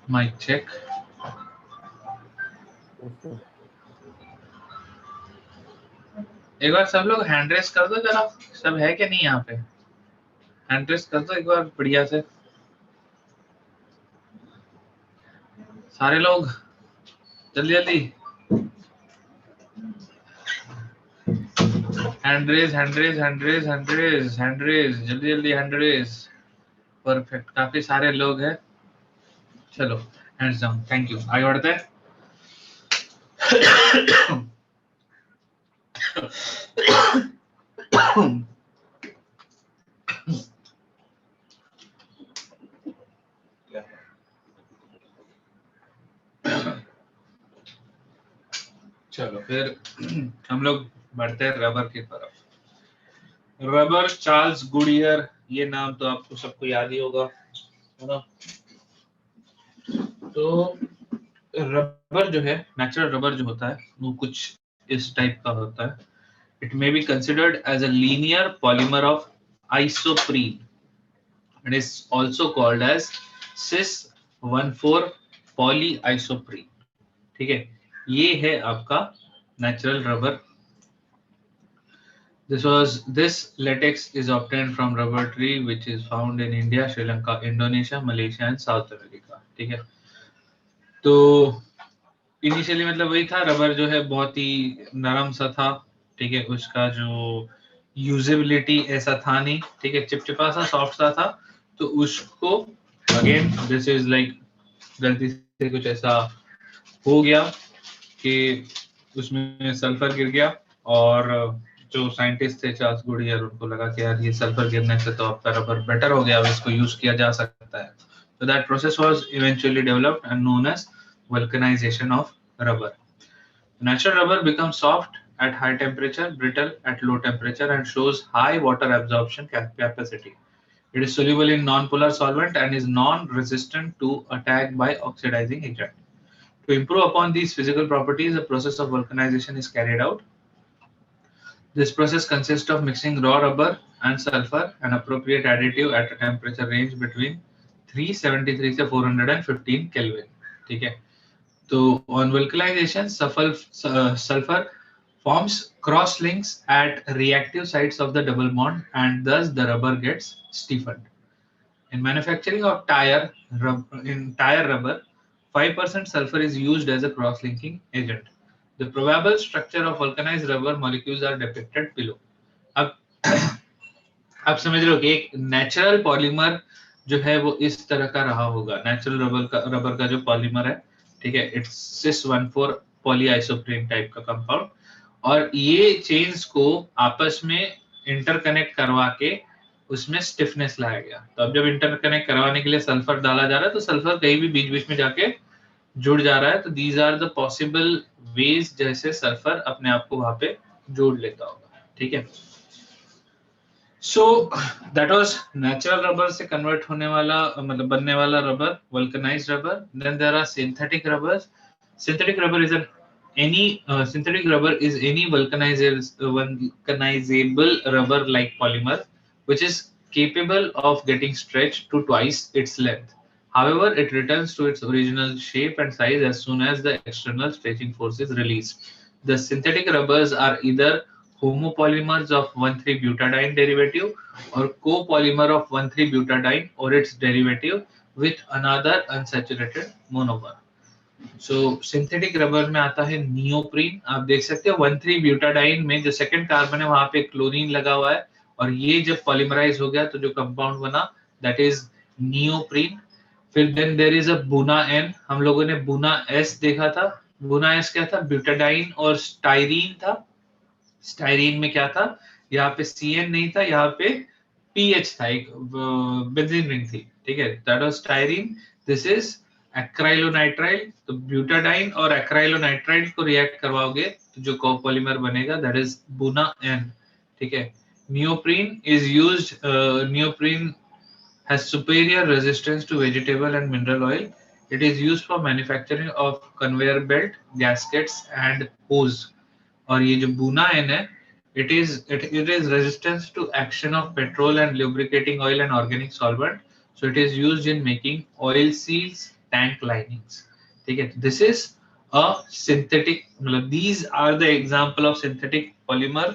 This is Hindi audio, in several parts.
Mic check. एक बार सब लोग हैंड रेस कर दो जरा, सब है कि नहीं यहाँ पे? हैंड रेस कर दो एक बार बढ़िया से, सारे लोग जल्दी जल्दी। Hand raise hand raise hand raise hand raise hand raise, जल्दी जल्दी हैंड रेस। परफेक्ट, काफी सारे लोग हैं। चलो हैंड्स डाउन, थैंक यू। आगे बढ़ते हैं। चलो फिर हम लोग बढ़ते हैं रबर की तरफ। रबर, चार्ल्स गुडियर, ये नाम तो आपको सबको याद ही होगा, है ना? तो रबर जो है, नेचुरल रबर जो होता है वो कुछ इस टाइप का होता है। It may be considered as a linear polymer of isoprene. It is also called as cis 1,4 polyisoprene. ठीक है, ये है आपका natural rubber. This latex is obtained from rubber tree which is found in India, Sri Lanka, Indonesia, Malaysia and South America. ठीक है, तो इनिशियली मतलब वही था, रबर जो है बहुत ही नरम सा था। ठीक है, उसका जो यूजेबिलिटी ऐसा था नहीं। ठीक है, चिपचिपा सा सॉफ्ट सा था। तो उसको अगेन दिस इज लाइक गलती से कुछ ऐसा हो गया कि उसमें सल्फर गिर गया, और जो साइंटिस्ट थे चार्ल्स गुडियर, उनको लगा कि यार ये सल्फर गिरने से तो आपका रबर बेटर हो गया, अब इसको यूज किया जा सकता है। So that process was eventually developed and known as vulcanization of rubber. Natural rubber becomes soft at high temperature, brittle at low temperature, and shows high water absorption capacity. It is soluble in non-polar solvent and is non-resistant to attack by oxidizing agent. To improve upon these physical properties, a process of vulcanization is carried out. This process consists of mixing raw rubber and sulfur, an appropriate additive, at a temperature range between 373 से 415 Kelvin. ठीक है, तो on vulcanization, sulfur forms cross links at reactive sites of the double bond, and thus the rubber gets stiffened. In manufacturing of tire rubber, 5% sulfur is used as a cross-linking agent. The probable structure of vulcanized rubber molecules are depicted below. अब आप समझ रहे हो कि एक नेचुरल पॉलीमर जो है वो इस तरह का रहा होगा। नेचुरल रबर का जो पॉलीमर है, ठीक है, इट्स सिस 1,4 पॉलीआइसोप्रीन टाइप का कंपाउंड, और ये चेन्स को आपस में इंटरकनेक्ट करवा के उसमें स्टिफनेस लाया गया। तो अब जब इंटरकनेक्ट करवाने के लिए सल्फर डाला जा रहा है, तो सल्फर कहीं भी बीच बीच में जाके जुड़ जा रहा है। तो these are the possible ways जैसे सल्फर अपने आप को वहां पे जोड़ लेता होगा। ठीक है, so that was natural rubber से कन्वर्ट होने वाला, मतलब बनने वाला rubber, vulcanised rubber. Then there are synthetic rubbers. Synthetic rubber is an any synthetic rubber is any vulcanizable rubber like polymer which is capable of getting stretched to twice its length. However, it returns to its original shape and size as soon as the external stretching force is released. The synthetic rubbers are either homopolymers of 1,3-butadiene derivative or copolymer of 1,3-butadiene or its derivative with another unsaturated monomer. So synthetic rubber में आता है नियोप्रीन। आप देख सकते हो 1,3-ब्यूटाडाइन में जो सेकंड कार्बन है वहां पे क्लोरीन लगा हुआ है, और ये जब पॉलीमराइज हो गया तो जो कंपाउंड बना दैट इज नियोप्रीन। फिर देन देयर इज अ बुना एन। हम लोगों ने बुना एस देखा था। बुना एस क्या था? ब्यूटाडाइन और स्टाइरीन था। स्टाइरीन में क्या था? यहाँ पे CN नहीं था, यहाँ पे PH था, एक बेंजीन रिंग थी। ठीक है, that was styrene. This is acrylonitrile. तो ब्यूटाडाइन और एक्राइलोनाइट्राइल को रिएक्ट करवाओगे तो जो कोपॉलीमर बनेगा दैट इज बुना एन। ठीक है, neoprene is used. Neoprene has superior resistance to vegetable and mineral oil. It is used for manufacturing of conveyor belt, gaskets and hose. और ये जो बुना एन है, it is resistance to action of petrol and lubricating oil and organic solvent. So it is used in making oil seals, tank linings. ठीक है, दिस इज अ सिंथेटिक, मतलब these are the example of synthetic polymer.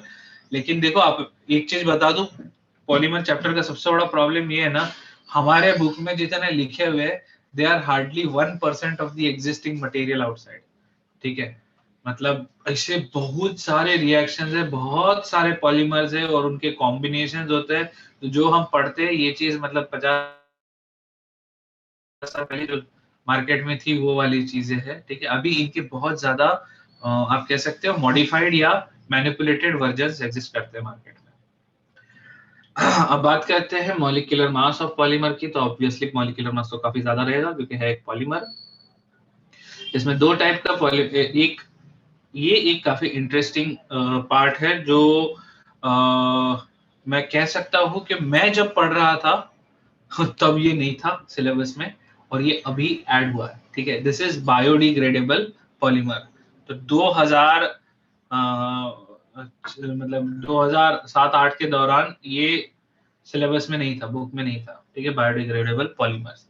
लेकिन देखो आप एक चीज बता दूं, पॉलीमर चैप्टर का सबसे बड़ा प्रॉब्लम ये है ना, हमारे बुक में जितने लिखे हुए हैं they are hardly 1% of the existing material outside. ठीक है, मतलब ऐसे बहुत सारे रिएक्शंस है, बहुत सारे पॉलीमर्स है और उनके कॉम्बिनेशंस होते हैं. तो जो हम पढ़ते हैं ये चीज मतलब 50 साल पहले जो मार्केट में थी वो वाली चीजें है. ठीक है, अभी इनके बहुत ज्यादा आप कह सकते हो मॉडिफाइड या मैनिपुलेटेड वर्जन्स एग्जिस्ट करते हैं मार्केट में. अब बात करते हैं मॉलिक्यूलर मास ऑफ पॉलीमर की. तो ऑब्वियसली मॉलिक्यूलर मास तो काफी ज्यादा रहेगा क्योंकि है एक पॉलीमर. इसमें दो टाइप का एक ये एक काफी इंटरेस्टिंग पार्ट है जो मैं कह सकता हूँ कि मैं जब पढ़ रहा था तब ये नहीं था सिलेबस में और ये अभी ऐड हुआ है. ठीक है, दिस इज बायोडिग्रेडेबल पॉलीमर. तो 2000 मतलब 2007-8 के दौरान ये सिलेबस में नहीं था, बुक में नहीं था. ठीक है, biodegradable polymers.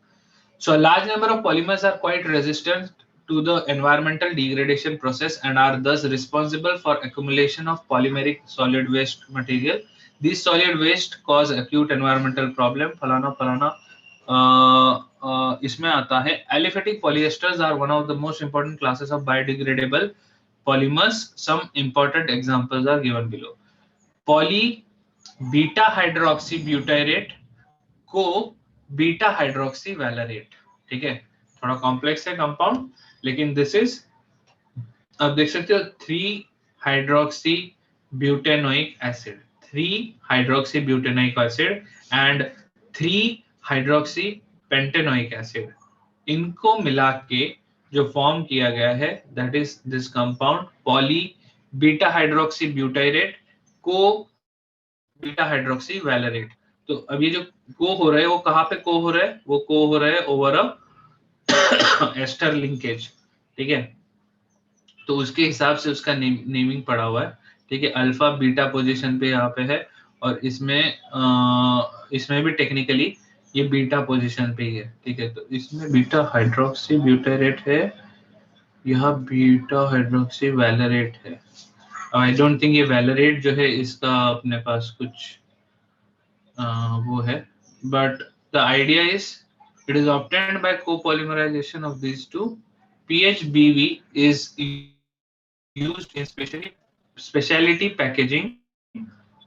So a large number of polymers are quite resistant to the environmental degradation process and are thus responsible for accumulation of polymeric solid waste material. These solid waste cause acute environmental problem. फलाना फलाना इसमें आता है. Aliphatic polyesters are one of the most important classes of biodegradable polymers. Some important examples are given below. Poly beta hydroxybutyrate को बीटा हाइड्रोक्सी वैलेरेट. ठीक है, थोड़ा कॉम्प्लेक्स है कंपाउंड लेकिन दिस इज, आप देख सकते हो 3 hydroxy butanoic acid, 3 hydroxy butanoic acid and 3 hydroxy pentanoic acid. इनको मिला के जो फॉर्म किया गया है that is this compound poly beta hydroxy butyrate को बीटा हाइड्रोक्सी वैलेरेट. तो अब ये जो को हो रहा है वो कहाँ पे को हो रहा है, वो को हो रहा है ओवर अ एस्टर लिंकेज. ठीक है, तो उसके हिसाब से उसका नेमिंग पड़ा हुआ है. ठीक है, अल्फा बीटा पोजीशन पे यहाँ पे है और इसमें भी टेक्निकली ये बीटा पोजीशन पे ही है. ठीक है, तो इसमें बीटा हाइड्रोक्सी ब्यूटाइरेट है, यह बीटा हाइड्रोक्सी वैलेरेट है. आई डोंट थिंक ये वैलेरेट जो है इसका अपने पास कुछ वो है, but the idea is it is obtained by copolymerization of these two. PHBV is used in specialty packaging,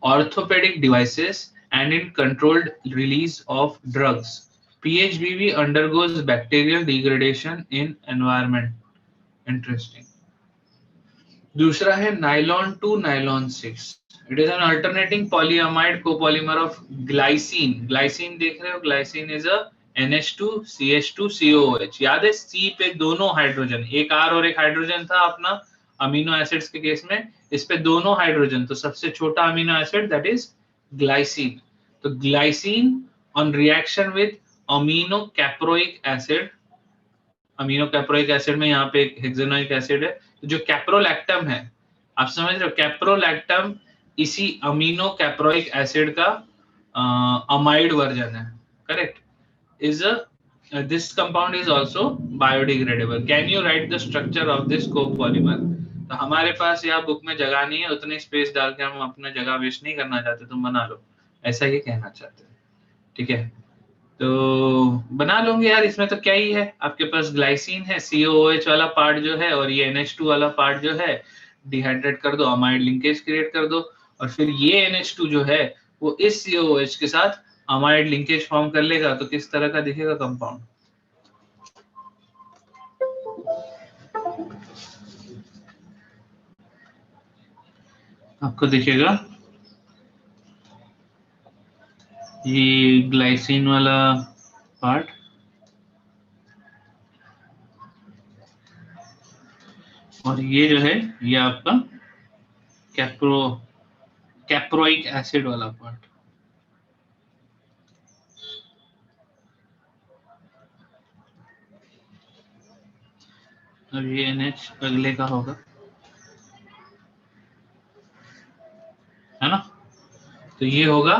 orthopedic devices and in controlled release of drugs. PHBV undergoes bacterial degradation in environment. Interesting. दूसरा है nylon two nylon 6. It is an alternating polyamide copolymer of glycine. Glycine देख रहे हो, ग्लाइसिन इज अ NH2CH2COOH. याद है C पे दोनों हाइड्रोजन, एक R और एक हाइड्रोजन था अपना अमीनो एसिड्स के केस में, इस पे दोनों हाइड्रोजन, तो सबसे छोटा amino acid that is glycine. तो glycine on reaction with amino caproic acid, amino caproic acid में यहाँ पे एक हेक्सेनोइक एसिड है, जो कैप्रोलैक्टम है, आप समझ रहे हो, कैप्रोलैक्टम इसी अमीनो कैप्रोइक एसिड का अमाइड वर्जन है. Correct. Is this compound is also biodegradable. Can you right the structure of this copolymer? तो हमारे पास यहाँ बुक में जगह नहीं है, उतनी स्पेस डाल के हम अपना जगह वेस्ट नहीं करना चाहते, तुम बना लो, ऐसा ये कहना चाहते हैं. ठीक है, तो बना लोगे यार, इसमें तो क्या ही है, आपके पास ग्लाइसिन है, COOH वाला पार्ट जो है और ये NH2 वाला पार्ट जो है डिहाइड्रेट कर दो, अमाइड लिंकेज क्रिएट कर दो और फिर ये NH2 जो है वो इस COOH के साथ अमाइड लिंकेज फॉर्म कर लेगा. तो किस तरह का दिखेगा कंपाउंड? आपको दिखेगा ये ग्लाइसिन वाला पार्ट और ये जो है ये आपका कैप्रोइक एसिड वाला पार्ट. अब ये NH अगले का होगा, है ना. तो ये होगा,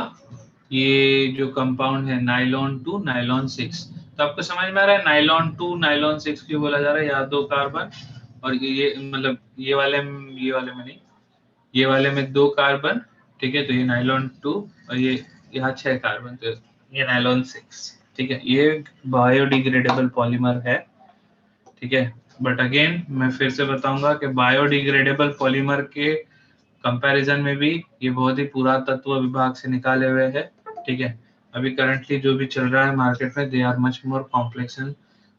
ये जो कंपाउंड है नाइलॉन टू नाइलॉन 6. तो आपको समझ में आ रहा है नाइलॉन 2 नाइलॉन 6 क्यों बोला जा रहा है? यहाँ 2 कार्बन और ये मतलब ये वाले में नहीं, ये वाले में 2 कार्बन, ठीक है, तो ये नाइलॉन 2 और ये यहाँ 6 कार्बन, तो ये नाइलॉन 6, ठीक है। ये बायोडिग्रेडेबल पॉलीमर है, ठीक है। बट अगेन मैं फिर से बताऊंगा कि बायोडिग्रेडेबल पॉलीमर के कंपैरिजन में भी ये बहुत ही पुरातत्व विभाग से निकाले हुए हैं, ठीक है। अभी करंटली जो भी चल रहा है मार्केट में, they are much more complex and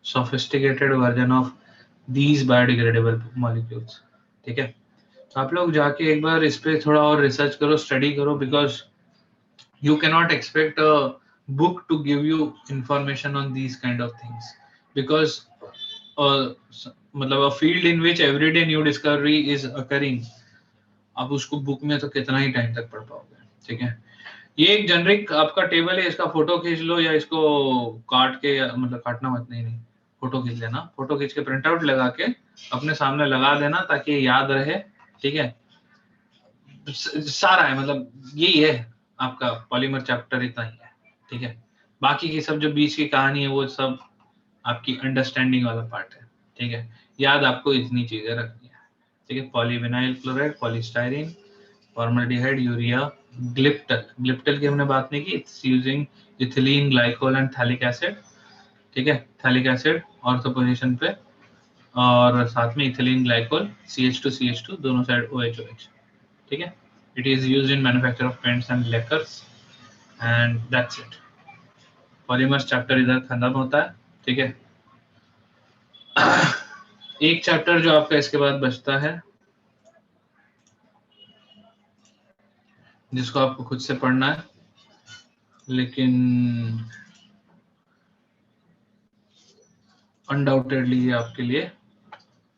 sophisticated version of these biodegradable molecules, ठीक है। तो आप लोग जाके एक बार इस पे थोड़ा और रिसर्च करो, स्टडी करो, because you cannot expect a book to give you information on these kind of things, because मतलब a field in which everyday new discovery is occurring, आप उसको बुक में तो कितना ही टाइम तक पढ़ पाओगे, ठीक है। ये एक जेनरिक आपका टेबल है, इसका फोटो खींच लो या इसको काट के, मतलब काटना मत, नहीं, फोटो खींच लेना, फोटो खींच के प्रिंट आउट लगा के अपने सामने लगा देना ताकि याद रहे, ठीक है। सारा है, मतलब यही है आपका पॉलीमर चैप्टर, इतना ही है, ठीक है। बाकी की सब जो बीच की कहानी है वो सब आपकी अंडरस्टैंडिंग वाला पार्ट है, ठीक है। याद आपको इतनी चीजें रखनी है, ठीक है। Polyvinyl chloride, polystyrene, formaldehyde, urea, glyptal की हमने बात नहीं की, it's using ethylene glycol and phthalic acid, ठीक है। थैलिक एसिड ऑर्थो पोजीशन पे, और साथ में इथिलीन ग्लाइकोल, CH2 दोनों साइड OH, ठीक है। It is used in manufacture of paints and lacquers, and that's it. Polymers chapter इधर खत्म होता है, ठीक है। एक चैप्टर जो आपका इसके बाद बचता है, जिसको आपको खुद से पढ़ना है, लेकिन अनडाउटेडली ये आपके लिए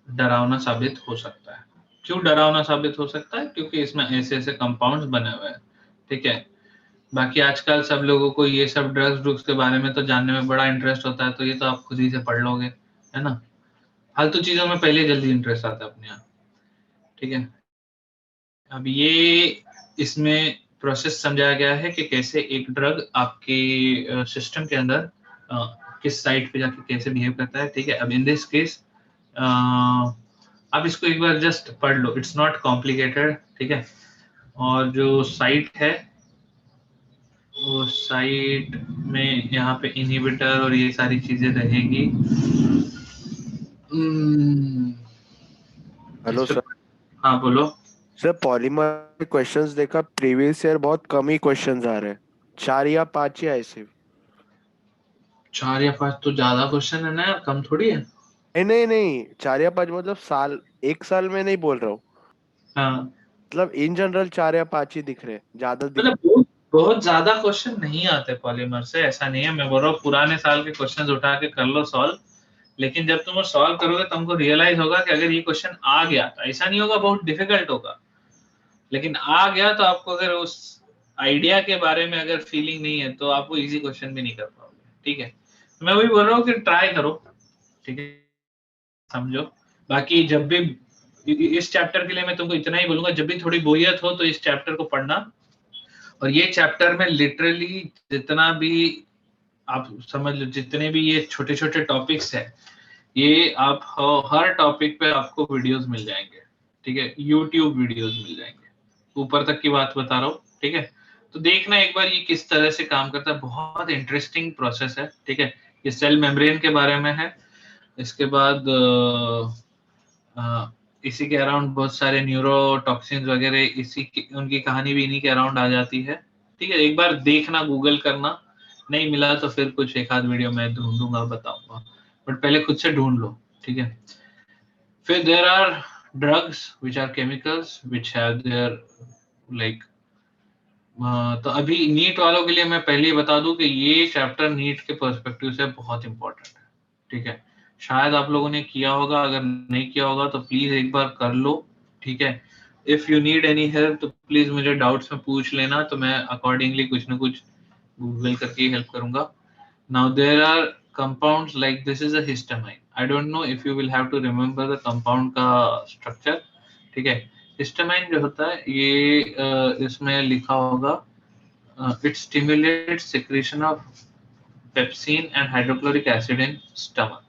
डरावना साबित हो सकता है। क्यों डरावना साबित हो सकता है? क्योंकि इसमें ऐसे ऐसे कंपाउंड्स बने हुए हैं, ठीक है। बाकी आजकल सब लोगों को ये सब ड्रग्स के बारे में तो जानने में बड़ा इंटरेस्ट होता है, तो ये तो आप खुद ही से पढ़ लोगे, है ना। फालतू चीजों में पहले जल्दी इंटरेस्ट आता है अपने आप, ठीक है। अब ये इसमें प्रोसेस समझाया गया है कि कैसे एक ड्रग आपके सिस्टम के अंदर किस साइट पे जाके कैसे बिहेव करता है, ठीक है। अब इन दिस केस आप इसको एक बार जस्ट पढ़ लो, इट्स नॉट कॉम्प्लिकेटेड, ठीक है। और जो साइट है, वो साइट में यहाँ पे इनहिबिटर और ये सारी चीजें रहेगी। Hello sir. हाँ बोलो सर पॉलीमर क्वेश्चंस देखा, प्रीवियस ईयर बहुत कम ही क्वेश्चंस आ रहे हैं, 4 या 5 ही आए सिर्फ। 4 या 5 तो ज्यादा क्वेश्चन है ना यार, कम थोड़ी है। नहीं नहीं नहीं, 4 या 5 मतलब साल, एक साल में नहीं बोल रहा हूँ, हाँ, मतलब इन जनरल 4 या 5 ही दिख रहे हैं, ज्यादा दिख। मतलब बहुत ज्यादा क्वेश्चन नहीं आते पॉलीमर से, ऐसा नहीं है। मैं बोल रहा हूँ पुराने साल के क्वेश्चंस उठा के कर लो सॉल्व, लेकिन जब तुम सॉल्व करोगे तुमको रियलाइज होगा कि अगर ये क्वेश्चन आ गया तो ऐसा नहीं होगा बहुत डिफिकल्ट होगा, लेकिन आ गया तो आपको अगर उस आइडिया के बारे में अगर फीलिंग नहीं है तो आप वो इजी क्वेश्चन भी नहीं कर पाओगे, ठीक है। तो मैं वही बोल रहा हूँ कि ट्राई करो, ठीक है, समझो। बाकी जब भी इस चैप्टर के लिए मैं तुमको इतना ही बोलूंगा, जब भी थोड़ी बोरियत हो तो इस चैप्टर को पढ़ना, और ये चैप्टर में लिटरली जितना भी आप समझ लो, जितने भी ये छोटे छोटे टॉपिक्स है, ये आप हर टॉपिक पे आपको वीडियोस मिल जाएंगे, ठीक है। यूट्यूब वीडियोस मिल जाएंगे, ऊपर तक की बात बता रहा हूँ, ठीक है। तो देखना एक बार ये किस तरह से काम करता है, बहुत इंटरेस्टिंग प्रोसेस है, ठीक है। ये सेल मेम्ब्रेन के बारे में है। इसके बाद इसी के अराउंड बहुत सारे न्यूरोटॉक्सिन्स वगैरह, उनकी कहानी भी इन्हीं के अराउंड आ जाती है, ठीक है। एक बार देखना, गूगल करना, नहीं मिला तो फिर कुछ एक आध वीडियो मैं ढूंढूंगा, बताऊंगा, बट पहले खुद से ढूंढ लो, ठीक है। फिर there are drugs which are chemicals which have their like, तो अभी नीट वालों के लिए मैं पहले ही बता दूं कि ये चैप्टर नीट के पर्सपेक्टिव से बहुत इंपॉर्टेंट है, ठीक है। शायद आप लोगों ने किया होगा, अगर नहीं किया होगा तो प्लीज एक बार कर लो, ठीक है। If you need any help तो प्लीज मुझे डाउट्स में पूछ लेना, तो मैं अकॉर्डिंगली कुछ ना कुछ गूगल करके हेल्प करूंगा। Now there are compounds like this is a histamine, I don't know if you will have to remember the compound का स्ट्रक्चर, ठीक है। हिस्टामाइन जो होता है ये इसमें लिखा होगा, it stimulates secretion of pepsin and hydrochloric acid in stomach.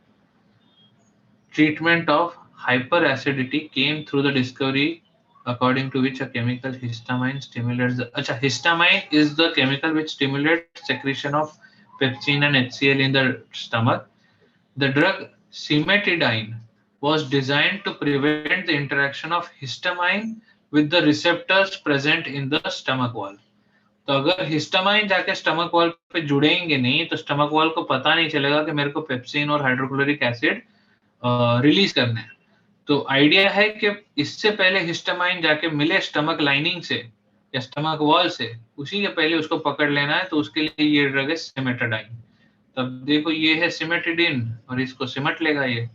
Treatment of hyperacidity came through the discovery according to which a chemical histamine stimulates the histamine is the chemical which stimulates secretion of pepsin and HCl in the stomach. The drug cimetidine was designed to prevent the interaction of histamine with the receptors present in the stomach wall. तो अगर हिस्टामाइन जाके स्टमक वॉल पे जुड़ेंगे नहीं तो स्टमक वॉल को पता नहीं चलेगा कि मेरे को पेप्सिन और हाइड्रोक्लोरिक एसिड रिलीज करने हैं. तो आइडिया है कि इससे पहले हिस्टामाइन जाके मिले स्टमक लाइनिंग से या स्टमक वॉल से, उसी के पहले उसको पकड़ लेना है. तो उसके लिए ये ड्रग है सिमेटाडाइन. तब देखो ये है सिमेटिडिन और इसको सिमट लेगा ये.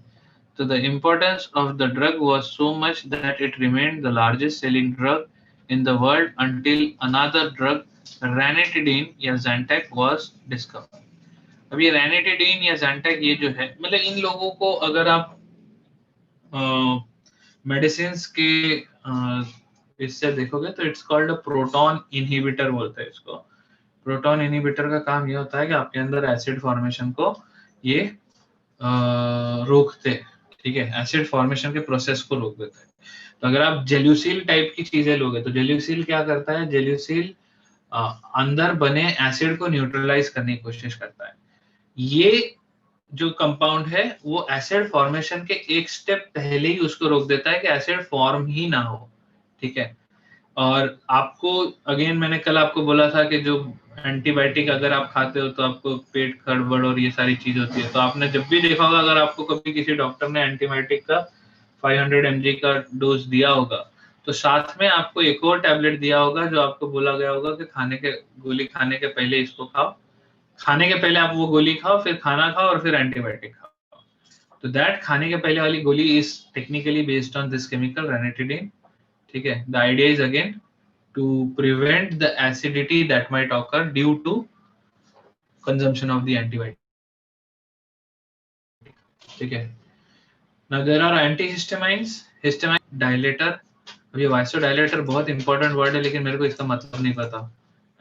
So the importance of the drug was so much that it remained the largest selling drug in the world until another drug, ranitidine या Zantac, was discovered. अब ये ranitidine या Zantac ये जो है, मतलब इन लोगों को अगर आप मेडिसिन के इससे देखोगे तो it's called a proton inhibitor बोलते हैं इसको. प्रोटॉन इनहिबिटर का काम ये होता है कि आपके अंदर एसिड फॉर्मेशन को ये रोकते हैं. ठीक है, एसिड फॉर्मेशन के प्रोसेस को रोक देता है. तो अगर आप जेल्यूसिल टाइप की चीजें लोगे तो जेल्यूसिल क्या करता है, जेल्यूसिल अंदर बने एसिड को न्यूट्रलाइज करने की कोशिश करता है. ये जो कंपाउंड है वो एसिड फॉर्मेशन के एक स्टेप पहले ही उसको रोक देता है कि एसिड फॉर्म ही ना हो. ठीक है, और आपको अगेन मैंने कल आपको बोला था कि जो एंटीबायोटिक अगर आप खाते हो तो आपको पेट गड़बड़ और ये सारी चीज होती है. तो आपने जब भी देखा होगा, अगर आपको कभी किसी डॉक्टर ने एंटीबायोटिक का 500 mg का डोज दिया होगा तो साथ में आपको एक और टैबलेट दिया होगा जो आपको बोला गया होगा कि गोली खाने के पहले इसको खाओ. खाने के पहले आप वो गोली खाओ, फिर खाना खाओ और फिर एंटीबायोटिक खाओ. तो दैट खाने के पहले वाली गोली is technically based on this chemical ranitidine. ठीक है, the idea is again to prevent the acidity that might occur due to consumption of the antibiotic. ठीक है. Now there are antihistamines, histamine dilator. अब ये vasodilator बहुत इंपॉर्टेंट वर्ड है लेकिन मेरे को इसका मतलब नहीं पता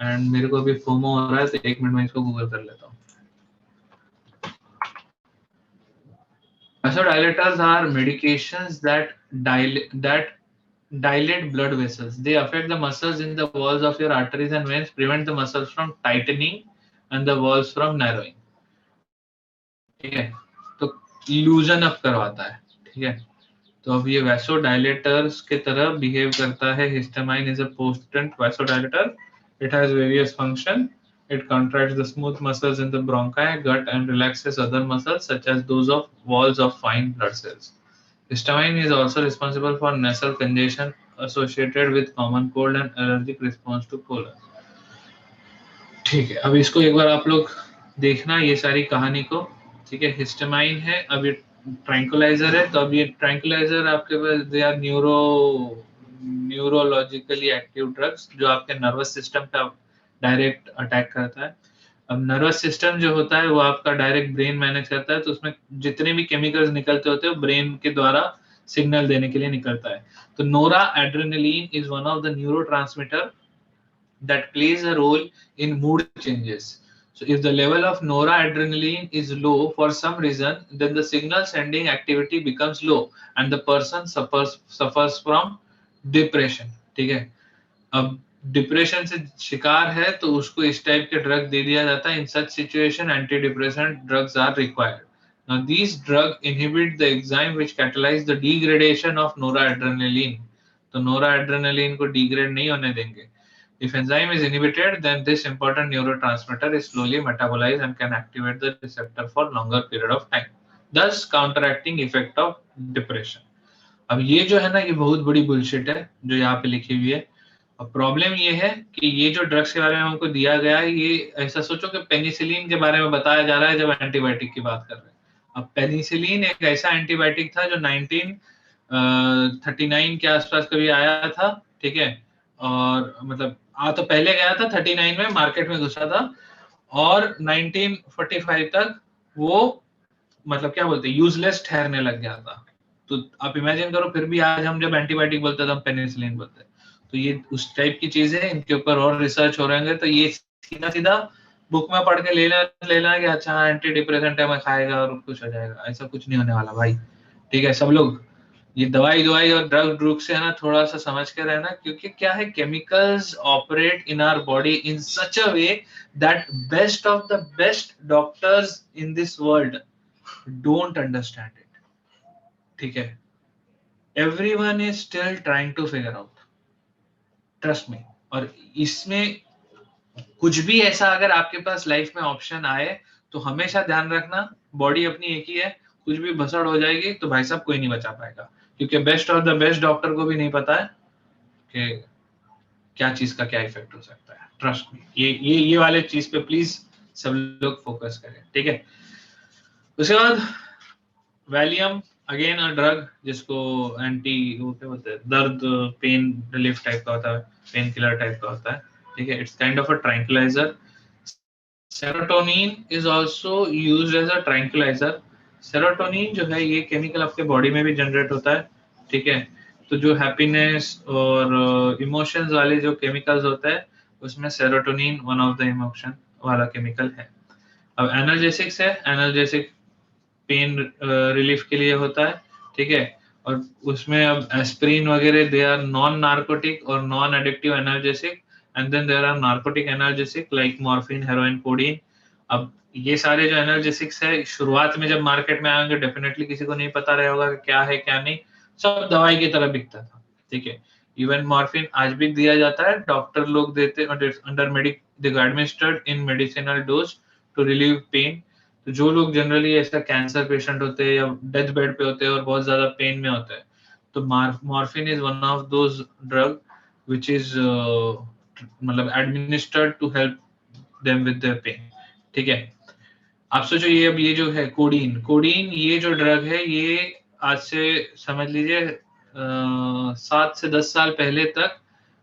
एंड मेरे को अभी फोमो हो रहा है तो 1 मिनट में इसको गूगल कर लेता हूँ. Vasodilators are medications that dilate blood vessels. They affect the muscles in the walls of your arteries and veins, prevent the muscles from tightening and the walls from narrowing. ठीक है, तो लूजन अप करवाता है. ठीक है, तो अब ये वैसोडाइलेटर्स के तरह बिहेव करता है. Histamine is a potent vasodilator. It has various function. It contracts the smooth muscles in the bronchi, gut, and relaxes other muscles such as those of walls of fine blood cells. Histamine is also responsible for nasal congestion associated with common cold and allergic response to pollen. ठीक है, अब इसको एक बार आप लोग देखना ये सारी कहानी को. ठीक है, हिस्टामाइन है, अब ये ट्रैंकुलाइजर है. तो अब ये ट्रैंकुलाइजर आपके पास they are neurologically active drugs जो आपके नर्वस सिस्टम पे डायरेक्ट अटैक करता है. अब नर्वस सिस्टम जो होता है वो आपका डायरेक्ट ब्रेन मैनेज करता है. तो उसमें जितने भी केमिकल्स निकलते होते हैं ब्रेन के द्वारा सिग्नल देने के लिए निकलता है. तो Nora adrenaline is one of the neurotransmitter that plays a role in mood changes. So if the level of noradrenaline is low for some reason, then the signal sending activity becomes low and the person suffers from depression. ठीक है, अब डिप्रेशन से शिकार है तो उसको इस टाइप के ड्रग दे दिया जाता है. In such situation antidepressant drugs are required. Now these drugs inhibit the enzyme which catalyze the degradation of noradrenaline. तो noradrenaline को degrade नहीं होने देंगे. If enzyme is inhibited, then this important neurotransmitter is slowly metabolized and can activate the receptor for longer period of time, thus counteracting effect of depression. अब ये जो है ना ये बहुत बड़ी बुलशिट है जो यहाँ पे लिखी हुई है. अब प्रॉब्लम ये है कि ये जो ड्रग्स के बारे में हमको दिया गया है ये ऐसा सोचो कि पेनिसिलिन के बारे में बताया जा रहा है जब एंटीबायोटिक की बात कर रहे हैं. अब पेनिसिलिन एक ऐसा एंटीबायोटिक था जो 1939 के आसपास कभी आया था. ठीक है, और मतलब तो पहले गया था 39 में मार्केट में घुसा था और 1945 तक वो मतलब क्या बोलते हैं यूजलेस ठहरने लग गया था. तो आप इमेजिन करो फिर भी आज हम जब एंटीबायोटिक बोलते हैं तो हम पेनिसिलिन बोलते हैं. तो ये उस टाइप की चीज है, इनके ऊपर और रिसर्च हो रहे हैं. तो ये सीधा सीधा बुक में पढ़ के लेना कि अच्छा एंटी डिप्रेसेंट है मैं खाएगा और कुछ हो जाएगा, ऐसा कुछ नहीं होने वाला भाई। ठीक है, सब लोग ये दवाई और ड्रग से है ना थोड़ा सा समझ के रहना, क्योंकि क्या है, chemicals operate in our body in such a way that best of the best doctors in this world don't understand it. ठीक है, everyone is still trying to figure out, trust me. और इसमें कुछ भी ऐसा अगर आपके पास लाइफ में ऑप्शन आए तो हमेशा ध्यान रखना, बॉडी अपनी एक ही है, कुछ भी भसड़ हो जाएगी तो भाई साहब कोई नहीं बचा पाएगा, क्योंकि best of the best doctor को भी नहीं पता है कि क्या चीज का क्या इफेक्ट हो सकता है। ट्रस्ट मी, ये वाले चीज पे प्लीज सब लोग फोकस करें। ठीक है, उसके बाद वैलियम, अगेन अ ड्रग जिसको एंटी वो क्या बोलते हैं, दर्द पेन रिलीफ टाइप का होता है, पेन किलर टाइप का होता है। ठीक है, it's kind of a tranquilliser. Serotonin is also used as a tranquilliser. Serotonin जो है ये केमिकल आपके बॉडी में भी जनरेट होता है। ठीक है, तो जो हैप्पीनेस और इमोशंस वाले जो केमिकल्स होते हैं उसमें serotonin one of the emotion वाला केमिकल है। अब एनाल्जेसिक्स है, एनाल्जेसिक पेन रिलीफ के लिए होता है। ठीक है, और उसमें अब एस्प्रिन वगैरह दे आर नॉन नार्कोटिक और non addictive analgesic, and then there are narcotic analgesic like morphine, heroin, codeine. अब ये सारे जो एनाल्जेसिक्स है शुरुआत में जब मार्केट में आएंगे डेफिनेटली किसी को नहीं पता रहेगा कि क्या है क्या नहीं, सब दवाई की तरह बिकता था। ठीक है, इवन मॉर्फिन आज भी दिया जाता है, डॉक्टर लोग देते under medic administered in medicinal dose to relieve pain. तो जो लोग जनरली ऐसा कैंसर पेशेंट होते हैं या डेथ बेड पे होते हैं और बहुत ज्यादा पेन में होते हैं, तो morphine is one of those drug which is मतलब administered to help them with their pain. ठीक है, आप सोचो ये अब ये जो है कोडीन, ये जो ड्रग है ये आज से समझ लीजिए 7 से 10 साल पहले तक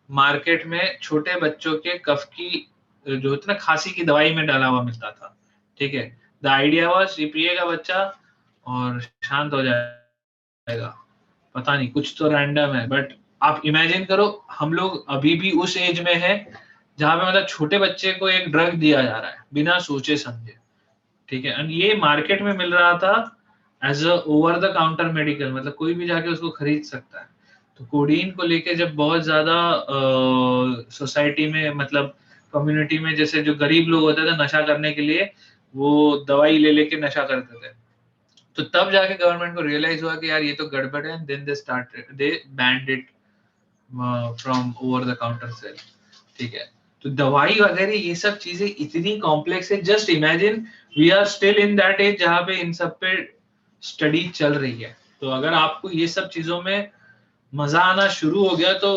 मार्केट में छोटे बच्चों के कफ की जो होती है ना खांसी की दवाई में डाला हुआ मिलता था। ठीक है, द आइडिया वाज ये पिएगा बच्चा और शांत हो जाएगा, पता नहीं कुछ तो रैंडम है, बट आप इमेजिन करो हम लोग अभी भी उस एज में है जहां पे मतलब छोटे बच्चे को एक ड्रग दिया जा रहा है बिना सोचे समझे। ठीक है, एंड ये मार्केट में मिल रहा था as a over the counter medical, मतलब कोई भी जाके उसको खरीद सकता है। तो कोडीन को लेके जब बहुत ज्यादा सोसाइटी में मतलब कम्युनिटी में जैसे जो गरीब लोग होते थे नशा करने के लिए वो दवाई ले लेके नशा करते थे, तो तब जाके गवर्नमेंट को रियलाइज हुआ कि यार ये तो गड़बड़ है, then they banned it from over the counter sale. ठीक है, तो दवाई वगैरह ये सब चीजें इतनी कॉम्प्लेक्स है, just imagine we are still in that age जहां पे इन सब पे स्टडी चल रही है। तो अगर आपको ये सब चीजों में मजा आना शुरू हो गया तो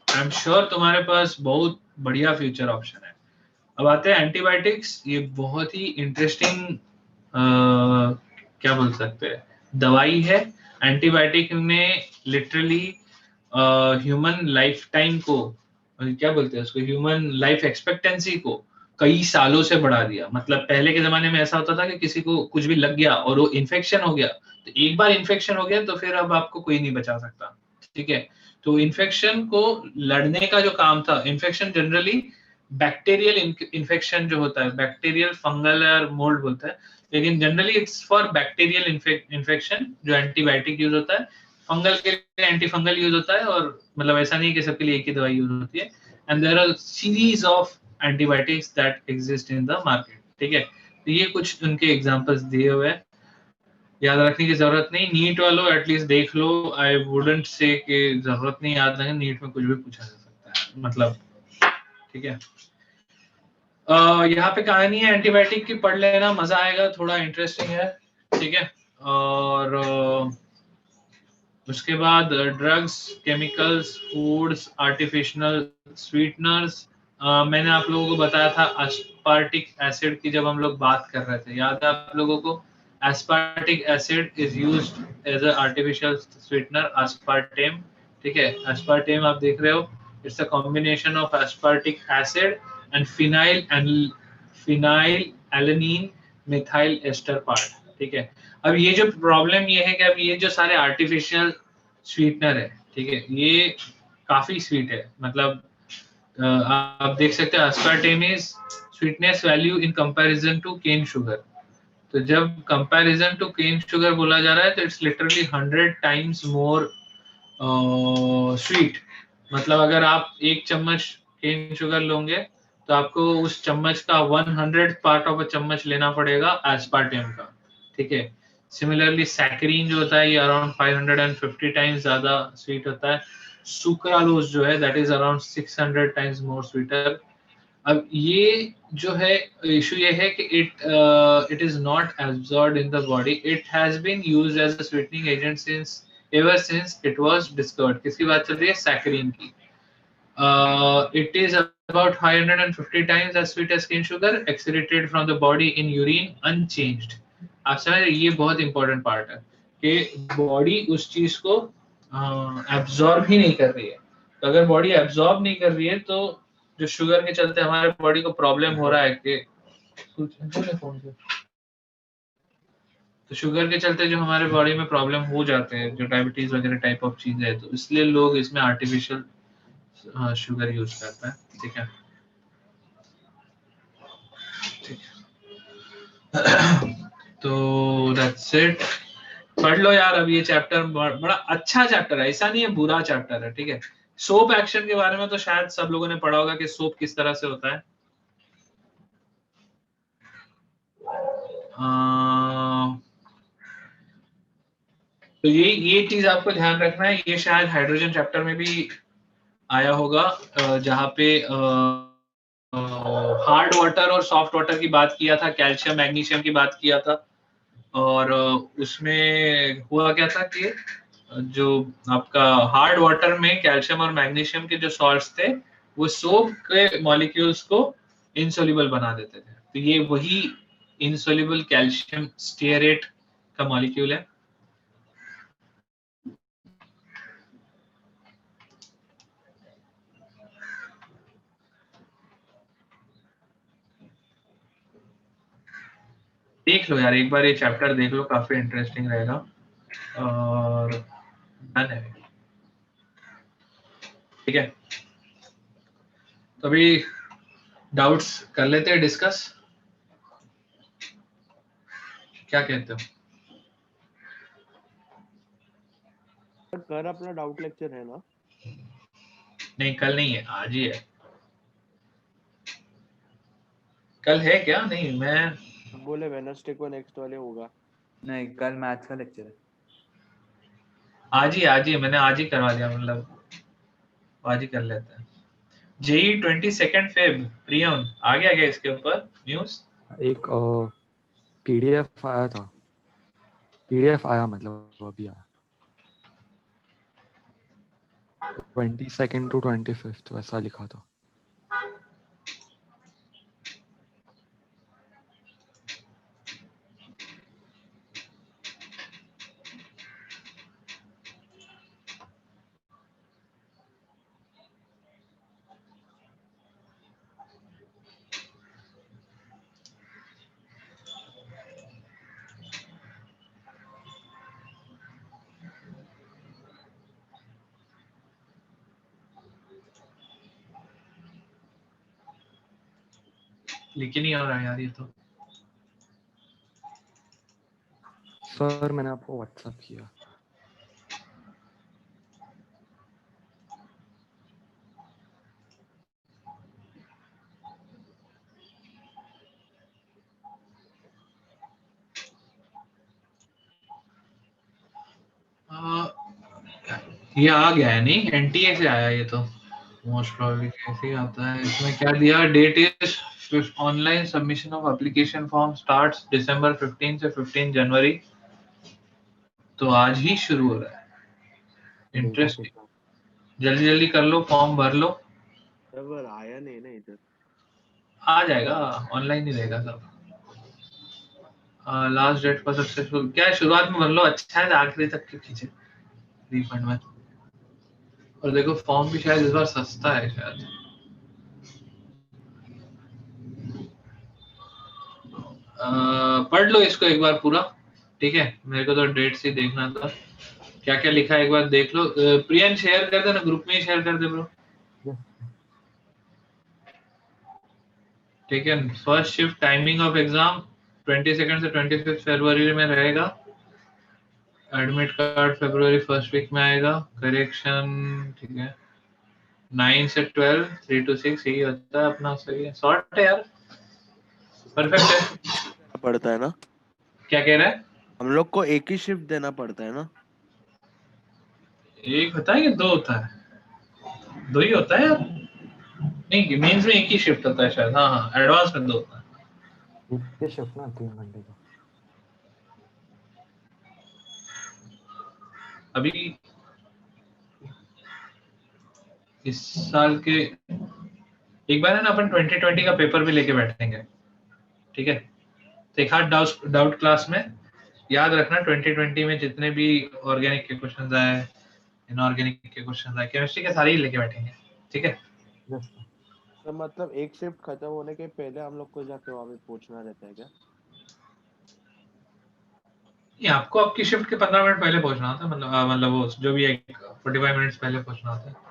आई एम श्योर तुम्हारे पास बहुत बढ़िया फ्यूचर ऑप्शन है। अब आते हैं एंटीबायोटिक्स, ये बहुत ही इंटरेस्टिंग क्या बोल सकते हैं दवाई है। एंटीबायोटिक ने लिटरली ह्यूमन लाइफ टाइम को क्या बोलते हैं उसको, ह्यूमन लाइफ एक्सपेक्टेंसी को कई सालों से बढ़ा दिया। मतलब पहले के जमाने में ऐसा होता था कि किसी को कुछ भी लग गया और वो इन्फेक्शन हो गया, तो एक बार इन्फेक्शन हो गया तो फिर अब आपको कोई नहीं बचा सकता। ठीक है, तो इन्फेक्शन को लड़ने का जो काम था, इन्फेक्शन जनरली बैक्टीरियल इन्फेक्शन जो होता है, बैक्टीरियल, फंगल और मोल्ड बोलता है, लेकिन generally it's for bacterial infection जो एंटीबायोटिक यूज होता है। फंगल के लिए एंटी फंगल यूज होता है, और मतलब ऐसा नहीं कि सबके लिए एक ही दवाई यूज होती है। And there are series of antibiotics that exist in the market. ठीक है, तो ये कुछ उनके एग्जांपल्स दिए हुए हैं, याद रखने की जरूरत नहीं। नीट वालों एटलीस्ट देख लो, आई वुडंट से कि जरूरत नहीं याद रखने, नीट में कुछ भी पूछा जा सकता है मतलब। ठीक है, यहाँ पे कहानी है एंटीबायोटिक की, पढ़ लेना मजा आएगा, थोड़ा इंटरेस्टिंग है। ठीक है, और उसके बाद drugs, chemicals, foods, artificial sweeteners. मैंने आप लोगों को बताया था एस्पार्टिक एसिड की जब हम लोग बात कर रहे थे, याद है आप लोगों को? Aspartic acid is used as a artificial sweetener, aspartame. ठीक है, एस्पार्टेम आप देख रहे हो, it's a combination of aspartic acid and phenyl alanine methyl ester part. ठीक है, अब ये जो प्रॉब्लम ये है कि अब ये जो सारे आर्टिफिशियल स्वीटनर है, ठीक है, ये काफी स्वीट है। मतलब आप देख सकते हो aspartame is sweetness value in comparison to cane sugar. तो जब कंपैरिजन टू केन शुगर बोला जा रहा है तो it's literally 100 times more sweet. मतलब अगर आप एक चम्मच केन शुगर लोगे तो आपको उस चम्मच का 100 पार्ट ऑफ अ चम्मच लेना पड़ेगा एस्पार्टेम का, ठीक है। सिमिलरली सैकरीन जो होता है ये अराउंड 550 टाइम्स ज्यादा स्वीट होता है। सुक्रालोज जो है that is around 600 times more sweeter. अब ये जो है इशू ये है कि it is not absorbed in the body, it has been used as a sweetening agent since ever since it was discovered। किसकी बात चल रही है? सैकरीन की। It is about 550 times as sweet as cane sugar excreted from the body in urine unchanged। आप समझ रहे, ये बहुत इंपॉर्टेंट पार्ट है कि बॉडी उस चीज को एब्जॉर्ब ही नहीं कर रही है। तो अगर बॉडी एब्जॉर्ब नहीं कर रही है तो जो शुगर के चलते हमारे बॉडी को प्रॉब्लम हो रहा है कि तो शुगर के चलते जो हमारे बॉडी में प्रॉब्लम हो जाते हैं, जो डायबिटीज वगैरह टाइप ऑफ चीजें है, तो इसलिए लोग इसमें आर्टिफिशियल शुगर यूज करते हैं, ठीक है। ठीक है तो दैट्स इट। पढ़ लो यार, अब ये चैप्टर बड़ा अच्छा चैप्टर है, ऐसा नहीं है बुरा चैप्टर है, ठीक है। सोप एक्शन के बारे में तो शायद सब लोगों ने पढ़ा होगा कि सोप किस तरह से होता है। तो ये चीज आपको ध्यान रखना है, ये शायद हाइड्रोजन चैप्टर में भी आया होगा, जहाँ पे हार्ड वाटर और सॉफ्ट वाटर की बात किया था, कैल्शियम मैग्नीशियम की बात किया था। और उसमें हुआ क्या था कि जो आपका हार्ड वाटर में कैल्शियम और मैग्नीशियम के जो सॉल्ट्स थे वो सोप के मॉलिक्यूल्स को इनसोल्यूबल बना देते थे। तो ये वही इनसोल्यूबल कैल्शियम स्टीयरेट का मॉलिक्यूल है। देख लो यार एक बार ये चैप्टर देख लो, काफी इंटरेस्टिंग रहेगा। और डन है, ठीक है। तो अभी डाउट्स कर लेते हैं डिस्कस, क्या कहते हो? कर अपना डाउट लेक्चर है ना? नहीं कल नहीं है, आज ही है। कल है क्या? नहीं मैं बोले वेडनेसडे को नेक्स्ट वाले होगा। नहीं कल मैथ्स का लेक्चर है। आज ही मैंने आज ही करवा दिया, मतलब आज ही कर लेते हैं। जेई 22 फेब प्रियम आ गया क्या इसके ऊपर न्यूज? एक पीडीएफ आया था, पीडीएफ आया मतलब अभी आया 22 to 25 वैसा लिखा था। लेकिन नहीं हो रहा है यार ये तो। सर मैंने आपको व्हाट्सएप किया। ये आ गया है, नहीं एनटीए से आया ये तो मोस्ट प्रोबेबली। कैसे आता है इसमें, क्या दिया date is online submission of application form starts December 15 से 15 जनवरी। तो आज ही शुरू हो रहा है, इंटरेस्टिंग। जल्दी जल्दी कर लो, फॉर्म भर लो। सर्वर आया नहीं ना इधर। आ जाएगा, ऑनलाइन ही रहेगा सब। लास्ट डेट फॉर सक्सेसफुल क्या है, शुरुआत में भर लो, अच्छा है आखिरी तक क्यों खींचे रिफंड में। और देखो फॉर्म भी शायद इस बार सस्ता है शायद। पढ़ लो इसको एक बार पूरा, ठीक है। मेरे को तो डेट से देखना था क्या क्या लिखा है, एक बार देख लो। प्रियन शेयर कर दे ना, ग्रुप में ही शेयर कर दे ब्रो। ठीक है। First shift timing of exam 22 से 25 फरवरी में रहेगा। एडमिट कार्ड फरवरी फर्स्ट वीक में आएगा। करेक्शन ठीक है 9 से 12 3 to 6 यही होता है अपना। सही है, शॉर्ट है यार, परफेक्ट है। पड़ता है ना, क्या कह रहा है? हम लोग को एक ही शिफ्ट देना पड़ता है ना। एक होता है कि दो होता है? दो ही होता है यार। नहीं, मेंस में एक ही शिफ्ट होता है शायद। हाँ हाँ, एडवांस में दो होता है। एक के शिफ्ट ना 3 घंटे का। अभी इस साल के एक बार है ना अपन 2020 का पेपर भी लेके बैठेंगे, ठीक है? तो एक हाथ डाउट क्लास में याद रखना 2020 में जितने भी ऑर्गेनिक के क्वेश्चंस आए, इनऑर्गेनिक के क्वेश्चंस आए, केमिस्ट्री के सारे ही लेके बैठेंगे, ठीक है? यस तो मतलब एक शिफ्ट खत्म होने के पहले हम लोग को जाके वहां पे पहुंचना रहता है क्या? ये आपको आपकी शिफ्ट के 15 मिनट पहले पहुंचना होता है, मतलब वो जो भी है 45 मिनट्स पहले पहुंचना होता है।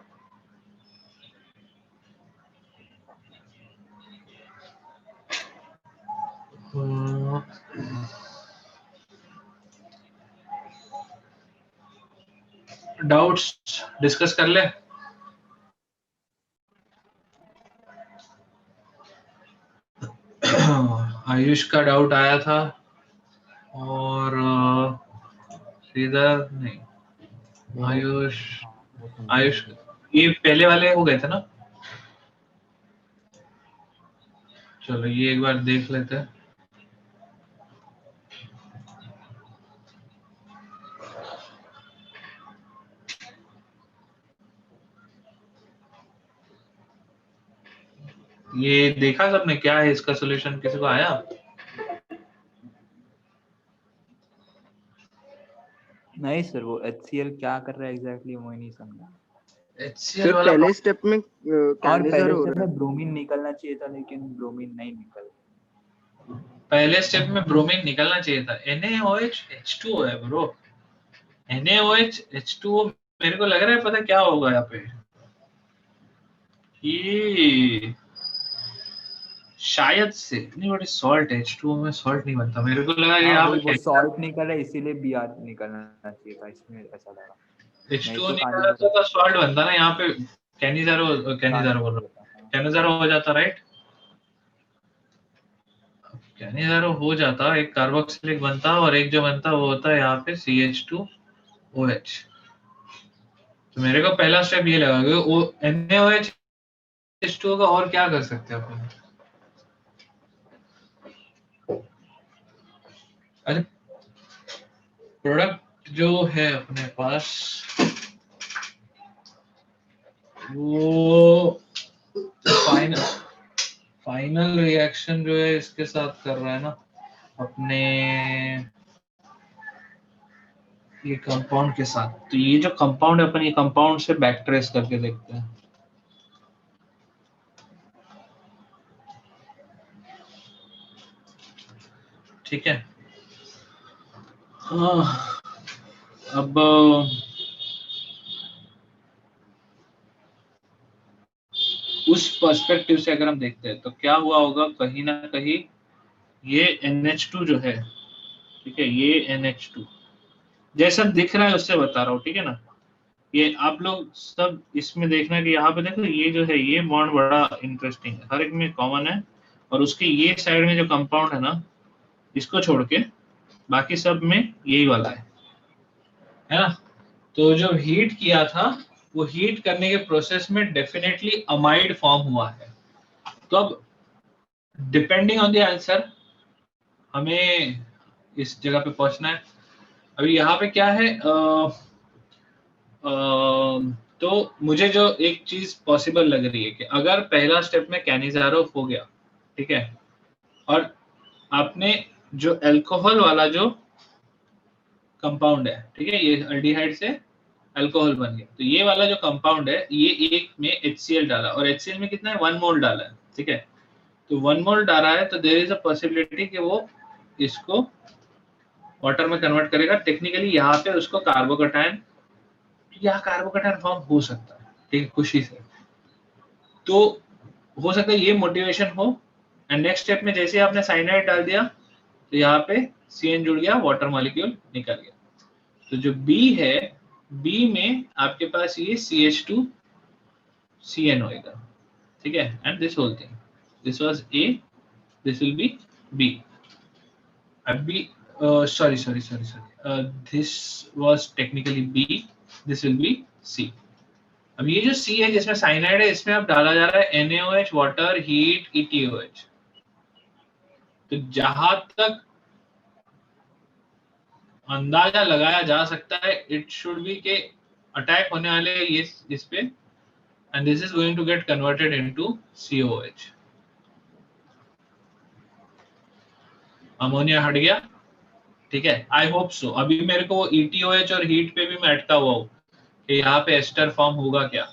डाउट्स डिस्कस कर ले। आयुष का डाउट आया था और श्रीधर नहीं, आयुष आयुष ये पहले वाले हो गए थे ना। चलो ये एक बार देख लेते हैं। ये देखा सबने क्या है इसका सॉल्यूशन, किसी को आया? नहीं सर, वो HCl क्या कर रहा है एग्जैक्टली वो ही नहीं समझा। HCl सर वाला पहले स्टेप में और कैनिजर पहले हो स्टेप रहा है। में ब्रोमीन निकलना चाहिए था, लेकिन ब्रोमीन नहीं निकल। पहले स्टेप में ब्रोमीन निकलना चाहिए था। NaOH H2O है ब्रो। NaOH H2O मेरे को लग रहा है पता क्या होगा यहाँ पे, ये शायद से नहीं, बट सॉल्ट H2O में सॉल्ट नहीं बनता। मेरे को लगा कि हाँ यहाँ वही, वो पे सॉल्ट निकल रहा है इसीलिए Br निकलना चाहिए था, इसमें ऐसा लगा। नहीं H2O तो निकल काली तो सॉल्ट बनता ना यहाँ पे। कैनिजारो कैनिजारो बोल रहा हूँ, हाँ। कैनिजारो हो जाता राइट। कैनिजारो हो जाता, एक कार्बोक्सिलिक बनता और एक जो बनता वो होता है यहाँ पे CH2OH। तो मेरे को पहला स्टेप ये लगा कि वो NaOH H2O का और क्या कर सकते हैं अपन। अच्छा, प्रोडक्ट जो है अपने पास वो फाइनल रिएक्शन जो है इसके साथ कर रहा है ना अपने, ये कंपाउंड के साथ। तो ये जो कंपाउंड है अपन ये कंपाउंड से बैक ट्रेस करके देखते हैं। ठीक है। हाँ, अब उस पर्सपेक्टिव से अगर हम देखते हैं तो क्या हुआ होगा, कहीं ना कहीं ये NH2 जो है, ठीक है, ये NH2 जैसा दिख रहा है उससे बता रहा हूँ, ठीक है ना। ये आप लोग सब इसमें देखना कि यहाँ पे देखो ये जो है ये बॉन्ड बड़ा इंटरेस्टिंग है, हर एक में कॉमन है। और उसके ये साइड में जो कंपाउंड है ना, इसको छोड़ के बाकी सब में यही वाला है ना। तो जो हीट किया था वो हीट करने के प्रोसेस में डेफिनेटली अमाइड फॉर्म हुआ है। तो अब डिपेंडिंग ऑन द आंसर हमें इस जगह पे पहुंचना है। अभी यहाँ पे क्या है तो मुझे जो एक चीज पॉसिबल लग रही है कि अगर पहला स्टेप में कैनिजारो हो गया, ठीक है, और आपने जो अल्कोहल वाला जो कंपाउंड है, ठीक है, ये अल्डिहाइड से अल्कोहल बन गया, तो ये वाला जो कंपाउंड है ये एक में HCl डाला और HCl में कितना है 1 मोल डाला है, ठीक है। तो 1 मोल डाला है तो देयर इज अ पॉसिबिलिटी कि वो इसको वाटर में कन्वर्ट करेगा। टेक्निकली यहाँ पे उसको कार्बोकैटायन या कार्बोकैटायन फॉर्म हो सकता है, ठीक है, खुशी से। तो हो सकता है ये मोटिवेशन हो एंड नेक्स्ट स्टेप में जैसे आपने साइनाइड डाल दिया तो यहाँ पे CN जुड़ गया, वाटर मॉलिक्यूल निकल गया। तो जो B है, B में आपके पास ये CH2CN होएगा, ठीक है। And this whole thing, this was A, this will be B। अभी sorry, this was technically B, this will be C। अब ये जो C है जिसमें साइनाइड है, इसमें अब डाला जा रहा है NaOH, वाटर, हीट, ETOH। तो जहां तक अंदाजा लगाया जा सकता है, इट शुड बी के अटैक होने वाले ये इस पे, and this is going to get converted into COH। Ammonia हट गया, ठीक है। I hope so. अभी मेरे को ETOH और हीट पे भी मैं अटका हुआ हूँ कि यहाँ पे एस्टर फॉर्म होगा क्या,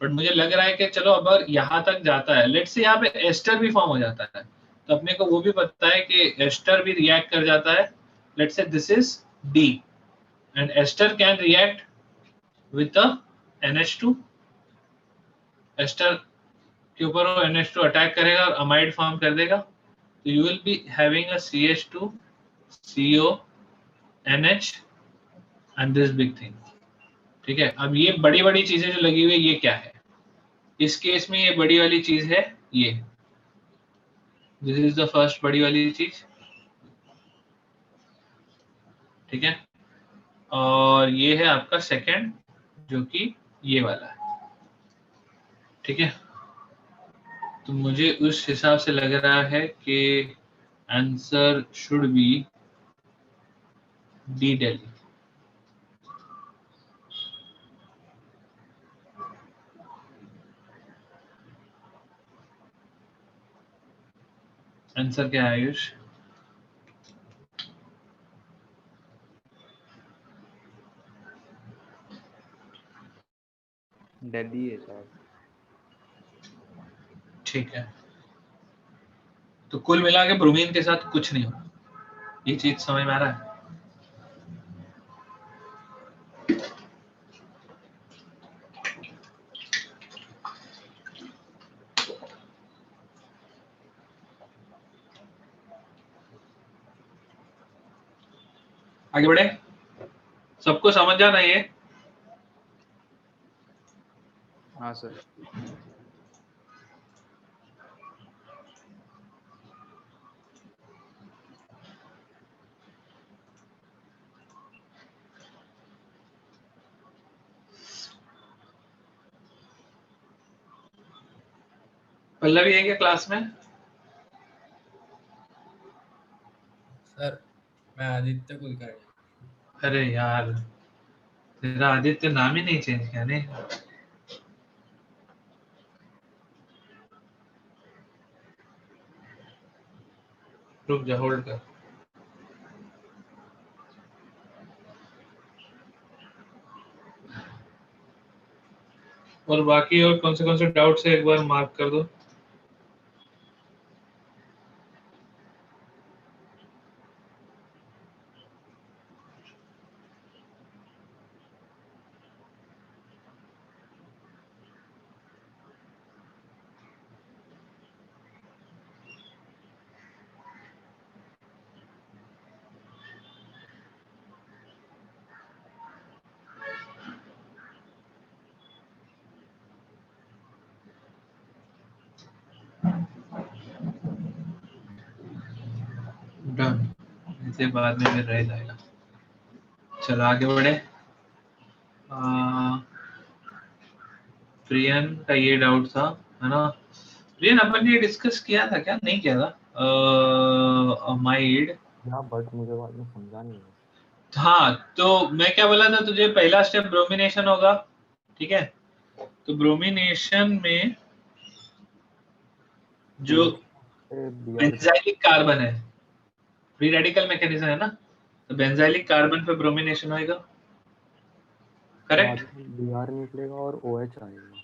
बट मुझे लग रहा है कि चलो अगर यहाँ तक जाता है, लेट्स से यहाँ पे एस्टर भी फॉर्म हो जाता है, तो अपने को वो भी पता है कि एस्टर भी रिएक्ट कर जाता है। Let's say this is D and ester can react with the NH2। Ester के ऊपर वो NH2 अटैक करेगा और अमाइड फॉर्म कर देगा, तो you will be having a CH2 CO NH and this big thing, ठीक है। अब ये बड़ी बड़ी चीजें जो लगी हुई है, ये क्या है? इस केस में ये बड़ी वाली चीज है, ये दिस इज द फर्स्ट बड़ी वाली चीज, ठीक है। और ये है आपका सेकंड, जो कि ये वाला है, ठीक है। तो मुझे उस हिसाब से लग रहा है कि answer should be D Delhi. Answer क्या है आयुष? दिल्ली है शायद। ठीक है, तो कुल मिला के ब्रोमीन के साथ कुछ नहीं होगा, ये चीज समझ में आ रहा है? आगे बढ़े, सबको समझ जाना ये? हाँ सर। पल्लवी है क्या क्लास में? सर मैं आदित्य कुलकर्णी। अरे यार, तेरा आदित्य नाम ही नहीं चेंज किया ने। रुक जा, होल्ड कर। और बाकी और कौन से डाउट्स है एक बार मार्क कर दो। डन, इसे बाद में फिर रह जाएगा। चलो आगे बढ़े। प्रियन का ये डाउट था, है ना? प्रियन अपन ने डिस्कस किया था क्या? नहीं किया था? अमाइड। हाँ बट मुझे बाद में समझा नहीं है। हाँ, तो मैं क्या बोला था तुझे, पहला स्टेप ब्रोमिनेशन होगा, ठीक है। तो ब्रोमिनेशन में जो बेंजाइलिक कार्बन है, फ्री रेडिकल मैकेनिज्म है ना, तो बेंजाइलिक कार्बन पे ब्रोमिनेशन होएगा, करेक्ट? Br निकलेगा और OH आएगा।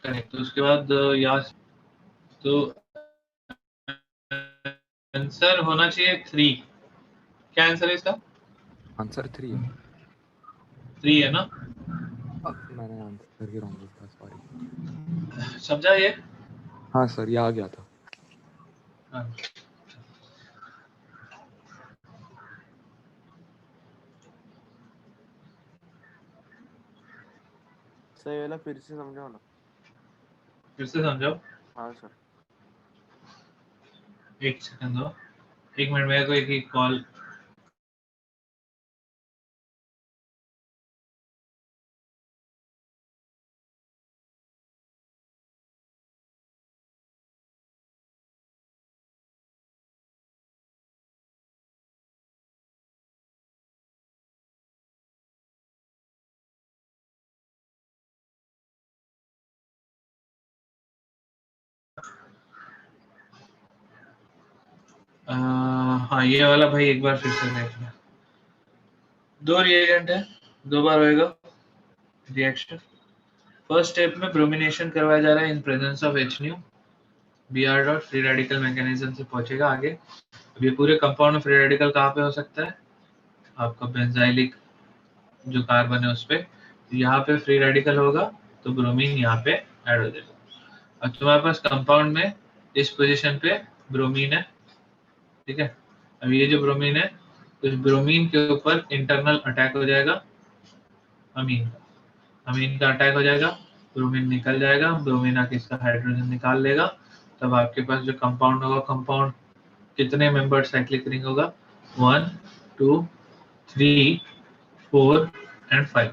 करेक्ट। तो उसके बाद यहाँ तो आंसर होना चाहिए 3। क्या आंसर है इसका? आंसर 3 है। 3 है ना? मैंने आंसर ही रॉन्ग लिखा, सॉरी। समझा ये? हाँ सर, ये आ गया था। हाँ। सही वाला फिर से समझाओ ना। फिर से समझाओ। हाँ सर। एक सेकंड दो, 1 मिनट, मेरे को एक कॉल। हाँ, ये वाला भाई एक बार फिर से देख लो। 2 रिएजेंट है, 2 बार होएगा रिएक्शन। फर्स्ट स्टेप में ब्रोमिनेशन करवाया जा रहा है इन presence of HNU। Br dot free radical mechanism से पहुंचेगा आगे। अब ये पूरे कंपाउंड में फ्री रेडिकल कहाँ पे हो सकता है? आपका बेंजाइलिक जो कार्बन है उस पे, यहाँ पे फ्री रेडिकल होगा तो ब्रोमीन यहाँ पे ऐड हो जाएगा। अब तुम्हारे पास कंपाउंड में इस पोजीशन पे ब्रोमीन है, ठीक है। अब ये जो ब्रोमीन है, उस ब्रोमीन के ऊपर इंटरनल अटैक हो जाएगा अमीन का। अमीन का अटैक हो जाएगा, ब्रोमीन निकल जाएगा, ब्रोमीन आके इसका हाइड्रोजन निकाल लेगा। तब आपके पास जो कंपाउंड होगा, कंपाउंड कितने मेंबर साइक्लिक रिंग होगा? 1 2 3 4 एंड 5।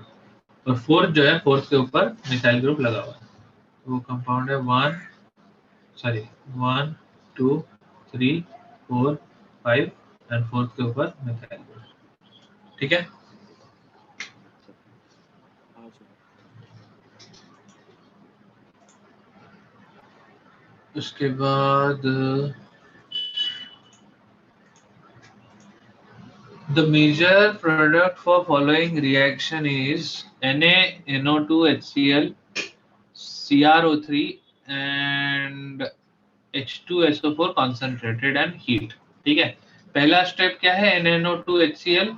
और फोर्थ जो है, फोर्थ के ऊपर मिथाइल ग्रुप लगा हुआ है। तो वो कंपाउंड है 1 2 3 4 5 एंड फोर्थ के ऊपर मिथाइल ग्रुप, ठीक है। हाँ सर। उसके बाद the major product for following reaction is NaNO2HCl, CrO3 and H2SO4 concentrated and heat, ठीक है। पहला स्टेप क्या है? NaNO2HCl,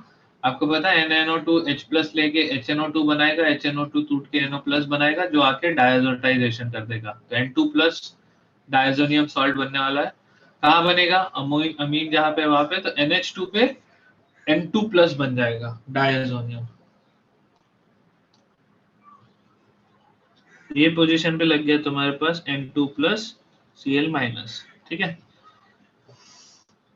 आपको पता है NaNO2H प्लस लेके HNO2 बनाएगा, HNO2 टूट के NO प्लस बनाएगा जो आके डायजोटाइजेशन कर देगा। तो N2 प्लस डायजोनियम सॉल्ट बनने वाला है। कहाँ बनेगा? अमीन जहाँ पे वहां पे, तो NH2 पे N2 प्लस बन जाएगा डायजोनियम। ये पोजीशन पे लग गया तुम्हारे पास N2 प्लस Cl माइनस, ठीक है।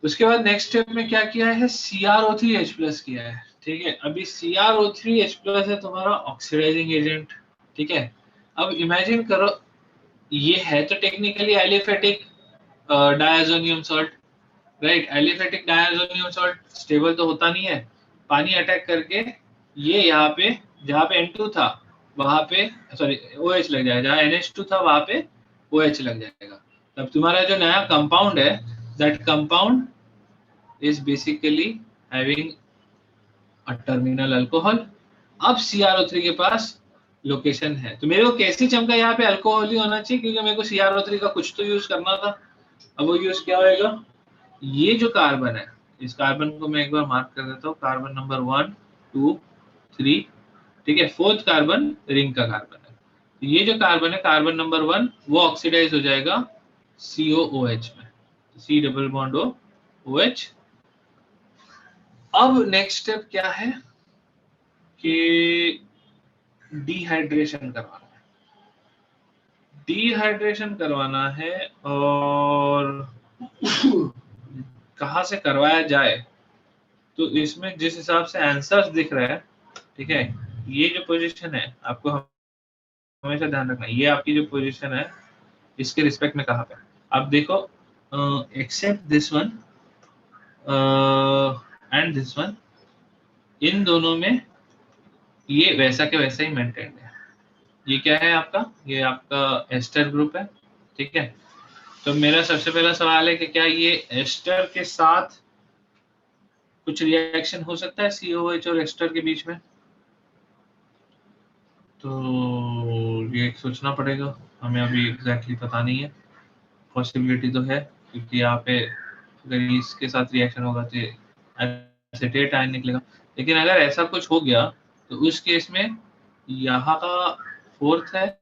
उसके बाद नेक्स्ट स्टेप में क्या किया है? CrO3H प्लस किया है, ठीक है। अभी CrO3H प्लस है तुम्हारा ऑक्सीडाइजिंग एजेंट, ठीक है। अब इमेजिन करो, ये है तो technically aliphatic diazonium salt, right. Aliphatic diazonium salt stable तो होता नहीं है, पानी अटैक करके ये यहाँ पे जहाँ पे N2 था वहां पे सॉरी OH लग जाएगा, जहाँ NH2 था वहां पे OH लग जाएगा। तब तुम्हारा जो नया कंपाउंड है, that compound is basically having a terminal alcohol. अब CrO3 के पास लोकेशन है, तो मेरे को कैसे चमका यहाँ पे अल्कोहल ही होना चाहिए, क्योंकि मेरे को CrO3 का कुछ तो यूज करना था। अब वो यूज क्या होएगा? ये जो कार्बन है, इस कार्बन को मैं एक बार मार्क कर देता हूँ, कार्बन नंबर 1 2 3, ठीक है। फोर्थ कार्बन रिंग का कार्बन है। तो ये जो कार्बन है, कार्बन नंबर 1, वो ऑक्सीडाइज हो जाएगा COOH में, C डबल बॉन्ड OH। अब नेक्स्ट स्टेप क्या है कि डिहाइड्रेशन करवाना है। डिहाइड्रेशन करवाना है, और कहाँ से करवाया जाए? तो इसमें जिस हिसाब से आंसर्स दिख रहे हैं, ठीक है, ये जो पोजीशन है आपको हमेशा ध्यान रखना है, ये आपकी जो पोजीशन है इसके रिस्पेक्ट में कहाँ पे आप देखो, except this one and this one, इन दोनों में ये वैसा के वैसा ही मेंटेन्ड है। ये क्या है आपका? ये आपका एस्टर ग्रुप है, ठीक है। तो मेरा सबसे पहला सवाल है कि क्या ये एस्टर के साथ कुछ रिएक्शन हो सकता है COH और एस्टर के बीच में? तो ये सोचना पड़ेगा, हमें अभी एग्जैक्टली पता नहीं है। पॉसिबिलिटी तो है, क्योंकि यहाँ पे अगर इसके साथ रिएक्शन होगा तो एसिटेट आयन निकलेगा। लेकिन अगर ऐसा कुछ हो गया तो उस केस में यहाँ का फोर्थ है,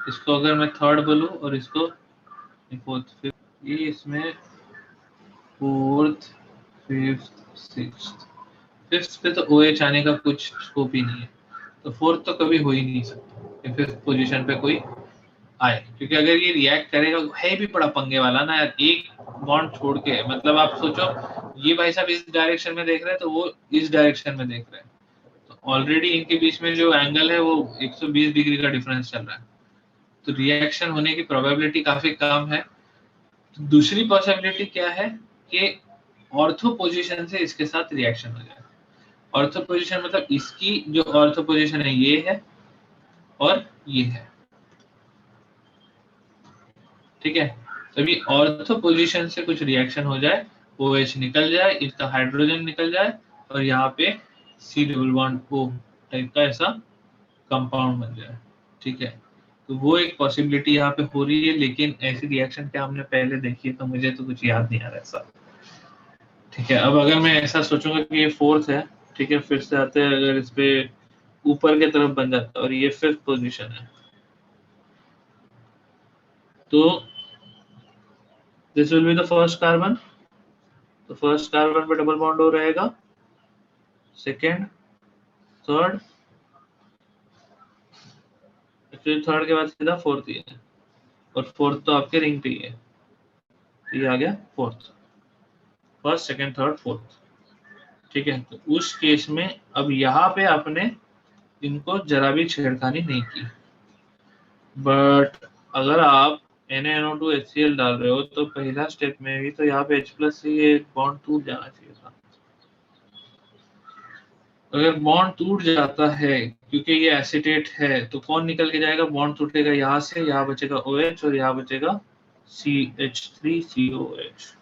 इसको अगर मैं थर्ड बोलूं और इसको फोर्थ फिफ्थ, ये इसमें फोर्थ फिफ्थ सिक्स्थ, फिफ्थ पे तो OH आने का कुछ स्कोप ही नहीं है, तो फोर्थ तो कभी हो ही नहीं सकता कि फिफ्थ पोजीशन पे कोई आए, क्योंकि अगर ये रिएक्ट करेगा, है भी बड़ा पंगे वाला ना यार, एक बॉन्ड छोड़ के, मतलब आप सोचो ये भाई साहब इस डायरेक्शन में देख रहे हैं तो वो इस डायरेक्शन में देख रहे हैं, तो ऑलरेडी इनके बीच में जो एंगल है वो 120 डिग्री का डिफरेंस चल रहा है, तो रिएक्शन होने की प्रोबेबिलिटी काफी कम है। तो दूसरी पॉसिबिलिटी क्या है कि ऑर्थो पोजीशन से इसके साथ रिएक्शन हो जाए। ऑर्थो पोजीशन मतलब इसकी जो ऑर्थो पोजीशन है ये है और ये है, ठीक है। तभी ऑर्थो पोजीशन से कुछ रिएक्शन हो जाए, OH निकल जाए, इसका हाइड्रोजन निकल जाए और यहाँ पे C double bond O type का ऐसा कंपाउंड बन जाए, ठीक है। तो वो एक पॉसिबिलिटी यहाँ पे हो रही है, लेकिन ऐसी रिएक्शन क्या हमने पहले देखी है तो मुझे तो कुछ याद नहीं आ रहा ऐसा, ठीक है। अब अगर मैं ऐसा सोचूंगा कि ये फोर्थ है, ठीक है, फिर से आते हैं, अगर इस पे ऊपर की तरफ बन जाता और ये फिफ्थ पोजीशन है, तो this will be the first carbon, तो फर्स्ट कार्बन पे डबल बॉन्ड हो रहेगा, सेकेंड, थर्ड, एक्चुअली थर्ड के बाद सीधा फोर्थ ही है, और फोर्थ तो आपके रिंग पे ही है, तो ये आ गया fourth, first second third fourth, ठीक है। तो उस केस में अब यहाँ पे आपने इनको जरा भी छेड़खानी नहीं की, बट अगर आप NaNO2 HCl डाल रहे हो तो पहला स्टेप में भी तो यहाँ पे H+ से ये बॉन्ड टूट जाना चाहिए था। अगर बॉन्ड टूट जाता है क्योंकि ये एसिटेट है, तो कौन निकल के जाएगा, बॉन्ड टूटेगा यहाँ से, यहाँ बचेगा OH और यहाँ बचेगा CH3COH।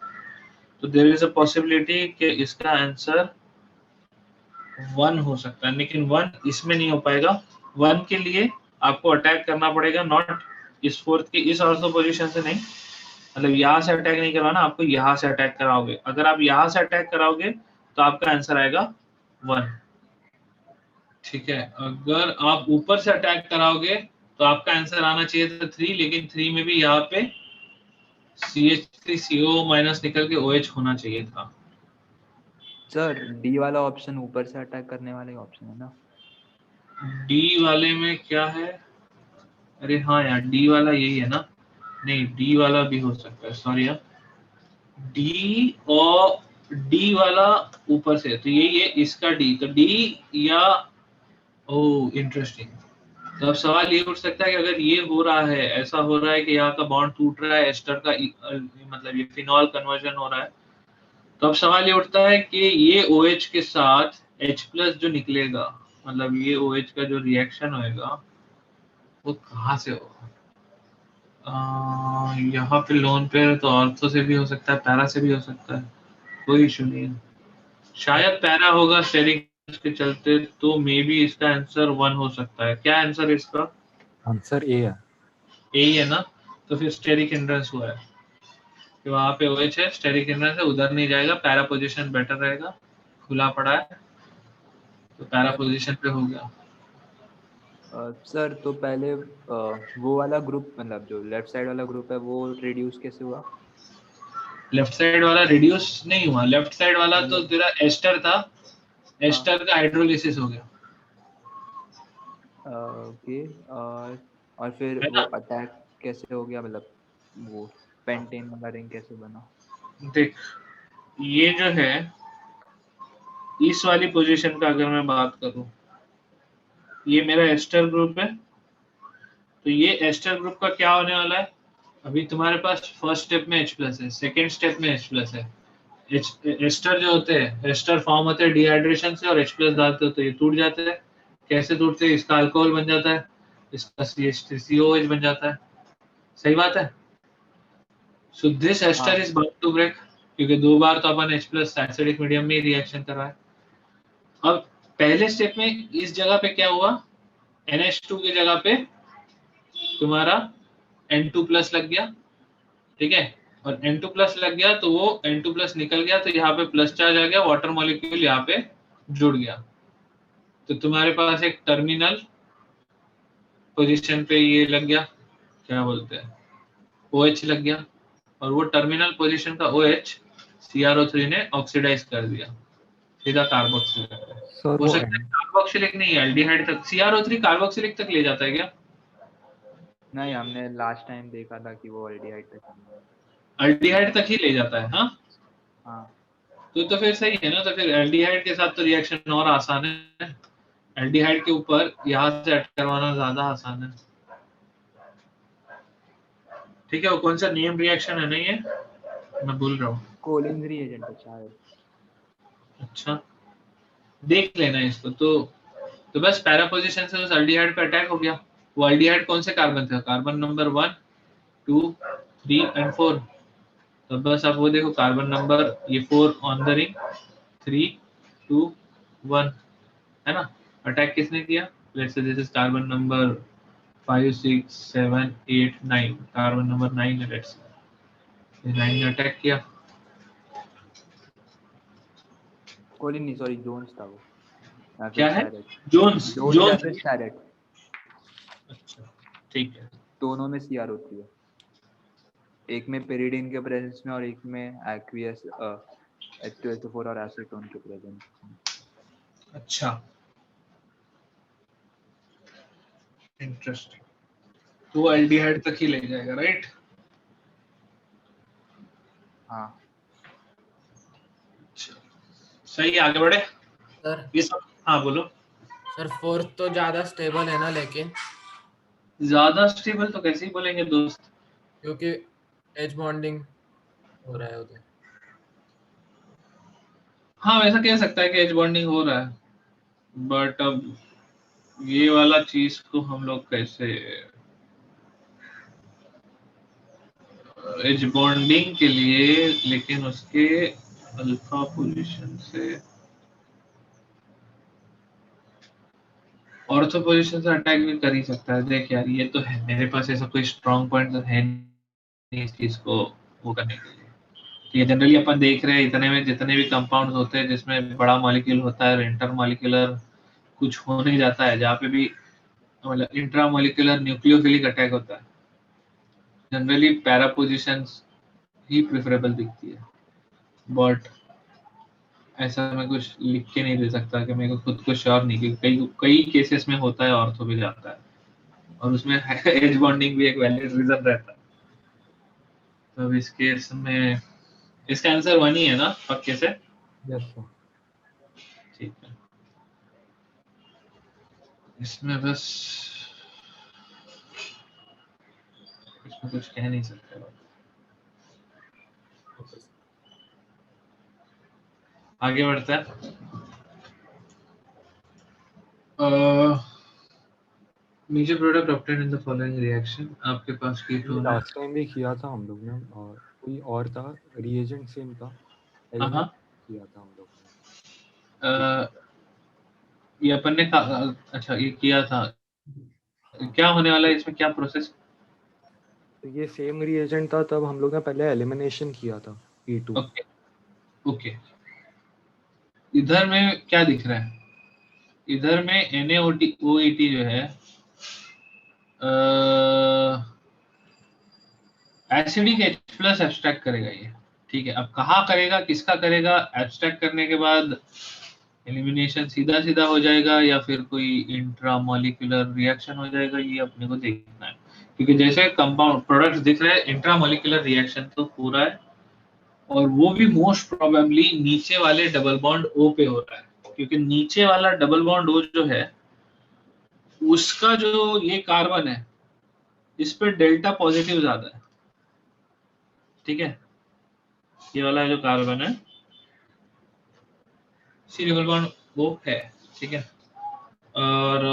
तो देयर इज अ पॉसिबिलिटी कि इसका आंसर 1 हो सकता है, लेकिन 1 इसमें नहीं हो पाएगा। 1 के लिए आपको अटैक करना पड़ेगा, नॉट इस फोर्थ की इस ऑर्थो पोजीशन से नहीं, मतलब यहाँ से अटैक नहीं करवाना, आपको यहाँ से अटैक कराओगे। अगर आप यहाँ से अटैक कराओगे तो आपका आंसर आएगा 1, ठीक है। अगर आप ऊपर से अटैक कराओगे तो आपका आंसर आना चाहिए था 3, लेकिन 3 में भी यहाँ पे CH3CO- निकल के OH होना चाहिए था। सर डी वाला ऑप्शन ऊपर से अटैक करने वाले ऑप्शन है ना? डी वाले में क्या है, अरे हाँ यार, डी वाला यही है ना, नहीं डी वाला भी हो सकता है, सॉरी यार, डी और डी वाला ऊपर से, तो यही है इसका डी, तो डी या ओ इंटरेस्टिंग। तो अब सवाल ये उठ सकता है कि अगर ये हो रहा है, ऐसा हो रहा है कि यहाँ का बॉन्ड टूट रहा है, एस्टर का मतलब ये फिनॉल कन्वर्जन हो रहा है, तो अब सवाल ये उठता है कि ये OH के साथ H+ जो निकलेगा, मतलब ये OH का जो रिएक्शन होएगा वो कहाँ से होगा। यहाँ पे लोन पेयर तो ऑर्थो से भी हो सकता है, पैरा से भी हो सकता है, कोई इशू नहीं है। शायद पैरा होगा स्टेरिक के चलते, तो मे बी इसका आंसर 1 हो सकता है। क्या आंसर है इसका? आंसर ए है। ए है ना, तो फिर स्टेरिक हिंड्रेंस हुआ है कि वहाँ पे OH है, स्टेरिक हिंड्रेंस है, उधर नहीं जाएगा, पैरा पोजीशन बेटर रहेगा, खुला पड़ा है, तो पैरा पोजीशन पे हो गया। सर तो पहले वो वाला ग्रुप, मतलब जो लेफ्ट साइड वाला ग्रुप है, वो रिड्यूस कैसे हुआ? लेफ्ट साइड वाला रिड्यूस नहीं हुआ, लेफ्ट साइड वाला तो तेरा एस्टर था, एस्टर का हाइड्रोलिसिस हो गया, ओके। और फिर है वो ना। अटैक कैसे हो गया, मतलब वो पेंटेन वाला रिंग कैसे बना? देख, ये जो है इस वाली पोजीशन का अगर मैं बात करूं, ये मेरा एस्टर ग्रुप है, तो ये एस्टर ग्रुप का क्या होने वाला है, अभी तुम्हारे पास फर्स्ट स्टेप में H+ है, सेकेंड स्टेप में H+ है। एस्टर जो होते हैं, एस्टर फॉर्म होते हैं डिहाइड्रेशन से, और H+ डालते हो तो ये टूट जाते हैं। कैसे टूटते हैं, इसका अल्कोहल बन जाता है, इसका CH3COH बन जाता है, सही बात है। So this ester is bound to break, क्योंकि 2 बार तो अपन H+ एसिडिक मीडियम में रिएक्शन कर रहा है। अब पहले स्टेप में इस जगह पे क्या हुआ, NH2 की जगह पे तुम्हारा N2+ लग गया, ठीक है, और N2+ लग गया तो वो N2+ निकल गया, तो यहाँ पे प्लस चार्ज आ गया, वाटर मॉलिक्यूल यहाँ पे जुड़ गया, तो तुम्हारे पास एक टर्मिनल पोजीशन पे ये लग गया, क्या बोलते हैं, OH लग गया, और वो टर्मिनल पोजीशन का OH CrO3 ने ऑक्सीडाइज कर दिया, सीधा कार्बोक्सिलिक। सर हो वो सकता है कार्बोक्सिलिक नहीं, एल्डिहाइड तक, CrO3 कार्बोक्सिलिक तक ले जाता है क्या? नहीं, हमने लास्ट टाइम देखा था कि वो एल्डिहाइड तक नहीं है। एल्डिहाइड तक ही ले जाता है। हाँ, हाँ तो फिर सही है ना, तो फिर एल्डिहाइड के साथ तो रिएक्शन और आसान है, एल्डिहाइड के ऊपर यहाँ से अटैक करवाना ज्यादा आसान है। ठीक है, वो कौन सा नेम रिएक्शन है, नहीं है मैं भूल रहा हूँ। कोलिन्स रिएजेंट है शायद। अच्छा, देख लेना इसको। तो बस पैरा पोजीशन से उस एल्डिहाइड पे अटैक हो गया। वो एल्डिहाइड कौन से कार्बन थे? Carbon number 1, 2, 3 and 4। तो बस आप वो देखो, कार्बन नंबर ये 4 ऑन द रिंग, 3, 2, 1, है ना। अटैक किसने किया? Let's say this is carbon number 5, 6, 7, 8, 9, carbon number 9 है, लेट्स से 9 ने अटैक किया। कोलिन नहीं, सॉरी, जोन्स था वो, या फिर क्या है? स्टैरेट। जोन्स, जोन्स या जोन्स। फिर स्टैरेट, अच्छा, ठीक है। दोनों में CrO3 है। एक में पेरिडीन के प्रेजेंस में और एक में एक्वियस H2SO4 और एसीटोन के प्रेजेंस में। अच्छा, इंटरेस्टिंग। तो वो एल्डिहाइड तक ही ले जाएगा, राइट? हाँ सही है, आगे बढ़े। सर ये सब, हाँ बोलो। सर फोर्थ तो ज्यादा स्टेबल है ना, लेकिन ज्यादा स्टेबल तो कैसे ही बोलेंगे दोस्त। क्योंकि एच बॉन्डिंग हो रहा है उधर। हाँ, वैसा कह सकता है कि एच बॉन्डिंग हो रहा है, बट अब ये वाला चीज को हम लोग कैसे, एच बॉन्डिंग के लिए, लेकिन उसके अल्फा पोजीशन से ऑर्थो पोजीशन से अटैक भी कर ही सकता है। देख यार, ये तो है, मेरे पास ऐसा कोई स्ट्रॉन्ग पॉइंट तो है नहीं इस चीज को वो करने के लिए। ये जनरली अपन देख रहे हैं, इतने में जितने भी कंपाउंड्स होते हैं जिसमें बड़ा मॉलिक्यूल होता है, इंटर मॉलिक्यूलर कुछ हो नहीं जाता है, जहाँ पे भी मतलब इंट्रा मॉलिक्यूलर न्यूक्लियोफिलिक अटैक होता है, जनरली पैरा पोजीशंस ही प्रेफरेबल दिखती है। बट ऐसा मैं कुछ लिख के नहीं दे सकता कि मेरे को खुद को श्योर नहीं, क्योंकि कई कई केसेस में होता है, ऑर्थो भी जाता है, और उसमें एज बॉन्डिंग भी एक वैलिड रीजन रहता है। तो अब इस केस में इसका आंसर 1 ही है ना, पक्के से? Yes sir. ठीक है, इसमें बस इसमें कुछ कह नहीं सकते। आगे बढ़ता है। Major product obtained in the following reaction, आपके पास ये कीटोन है। लास्ट टाइम भी किया था हम लोग ने, और कोई और था, रिएजेंट सेम था, एलिमेंट हाँ, किया था हम लोग ने। ये अपन ने अच्छा ये किया था। हाँ, क्या होने वाला है इसमें, क्या प्रोसेस? तो ये सेम रिएजेंट था, तब हम लोग ने पहले एलिमिनेशन किया था E2। Okay, okay. इधर में क्या दिख रहा है? इधर में NaOH जो है एसिडिक H+ एब्स्ट्रैक्ट करेगा ये। ठीक है, अब कहाँ करेगा, किसका करेगा? एब्स्ट्रैक्ट करने के बाद एलिमिनेशन सीधा सीधा हो जाएगा या फिर कोई इंट्रामोलिकुलर रिएक्शन हो जाएगा, ये अपने को देखना है। क्योंकि जैसे कंपाउंड प्रोडक्ट्स दिख रहे हैं, इंट्रामोलिकुलर रिएक्शन तो हो रहा है, और वो भी मोस्ट प्रोबेबली नीचे वाले डबल बॉन्ड O पे हो रहा है, क्योंकि नीचे वाला डबल बॉन्ड O जो है उसका जो ये कार्बन है, इस पे डेल्टा पॉजिटिव ज्यादा है। ठीक है, ये वाला जो कार्बन है, सी डबल बॉन्ड O है। ठीक है, और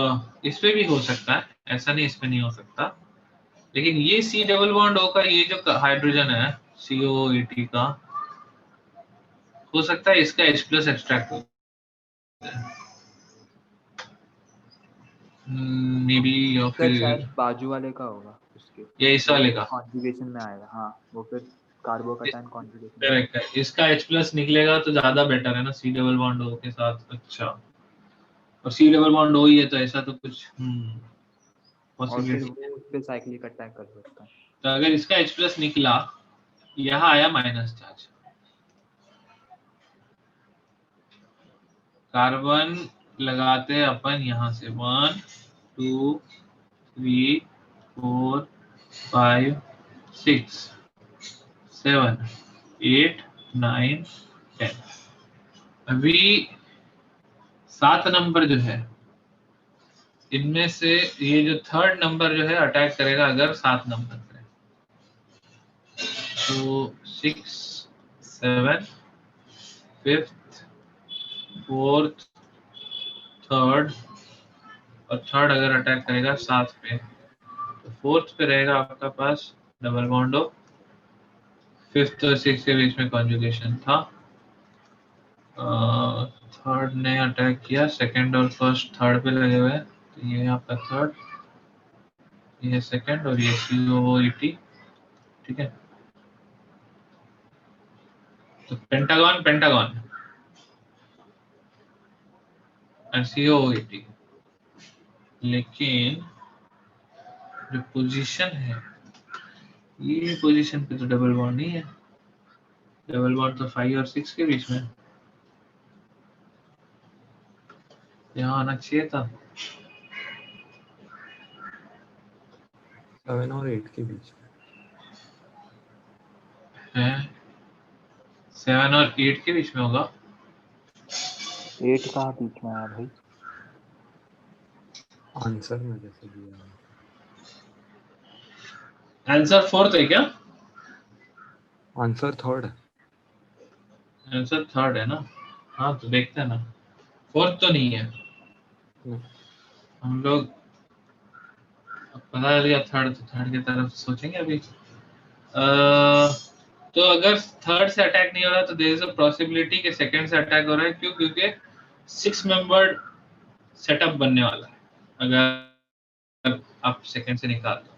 इस पे भी हो सकता है, ऐसा नहीं इस पे नहीं हो सकता, लेकिन ये C डबल बॉन्ड O का ये जो हाइड्रोजन है COET का, हो सकता है इसका H+ एक्सट्रैक्ट हो, मे बी, या सर फिर शायद बाजू वाले का होगा उसके, या इस वो वाले का। कॉन्जुगेशन में आएगा। हाँ, वो फिर कार्बोकैटायन कॉन्जुगेशन में। करेक्ट है, इसका H+ निकलेगा तो ज्यादा बेटर है ना, C डबल बॉन्ड O के साथ। अच्छा, और C डबल बॉन्ड O ही है, तो ऐसा तो कुछ और फिर पॉसिबिलिटी। वो उस पे साइक्लिक अटैक कर सकता है। तो अगर इसका H प्लस निकला, यहाँ आया माइनस चार्ज, कार्बन लगाते हैं अपन यहाँ से 1 2 3 4 5 6 7 8 9 10। अभी 7 नंबर जो है, इनमें से ये जो थर्ड नंबर जो है अटैक करेगा अगर 7 नंबर पे, तो 6 7 5th 4th 3rd, और थर्ड अगर अटैक करेगा 7 पे, तो 4th पे रहेगा आपका पास डबल बॉन्ड हो। 5th और 6th के बीच में कॉन्जुगेशन था। थर्ड ने अटैक किया, सेकंड और फर्स्ट थर्ड पे लगे हुए हैं, तो ये है आपका थर्ड, ये सेकंड, और ये COOET। ठीक है, तो पेंटागन पेंटागन एंड COOET, लेकिन जो पोजीशन है, ये पोजीशन पे तो डबल बॉन्ड नहीं है। डबल बॉन्ड तो 5 और 6 के बीच में, यहाँ आना चाहिए था। 7 और 8 के बीच में है 7 और 8 के बीच में होगा। 8 कहाँ बीच में आया भाई? आंसर में जैसे दिया है। आंसर 4th है क्या? आंसर थर्ड है। आंसर 3rd है ना? हाँ, तो देखते हैं ना, 4th तो नहीं है। नहीं। हम लोग पता चल 3rd, तो 3rd की तरफ सोचेंगे अभी। तो अगर 3rd से अटैक नहीं हो रहा, तो देयर इज अ पॉसिबिलिटी कि 2nd से अटैक हो रहा है। क्यों? क्योंकि 6 मेंबर्ड सेटअप बनने वाला है अगर आप 2nd से निकाल दो,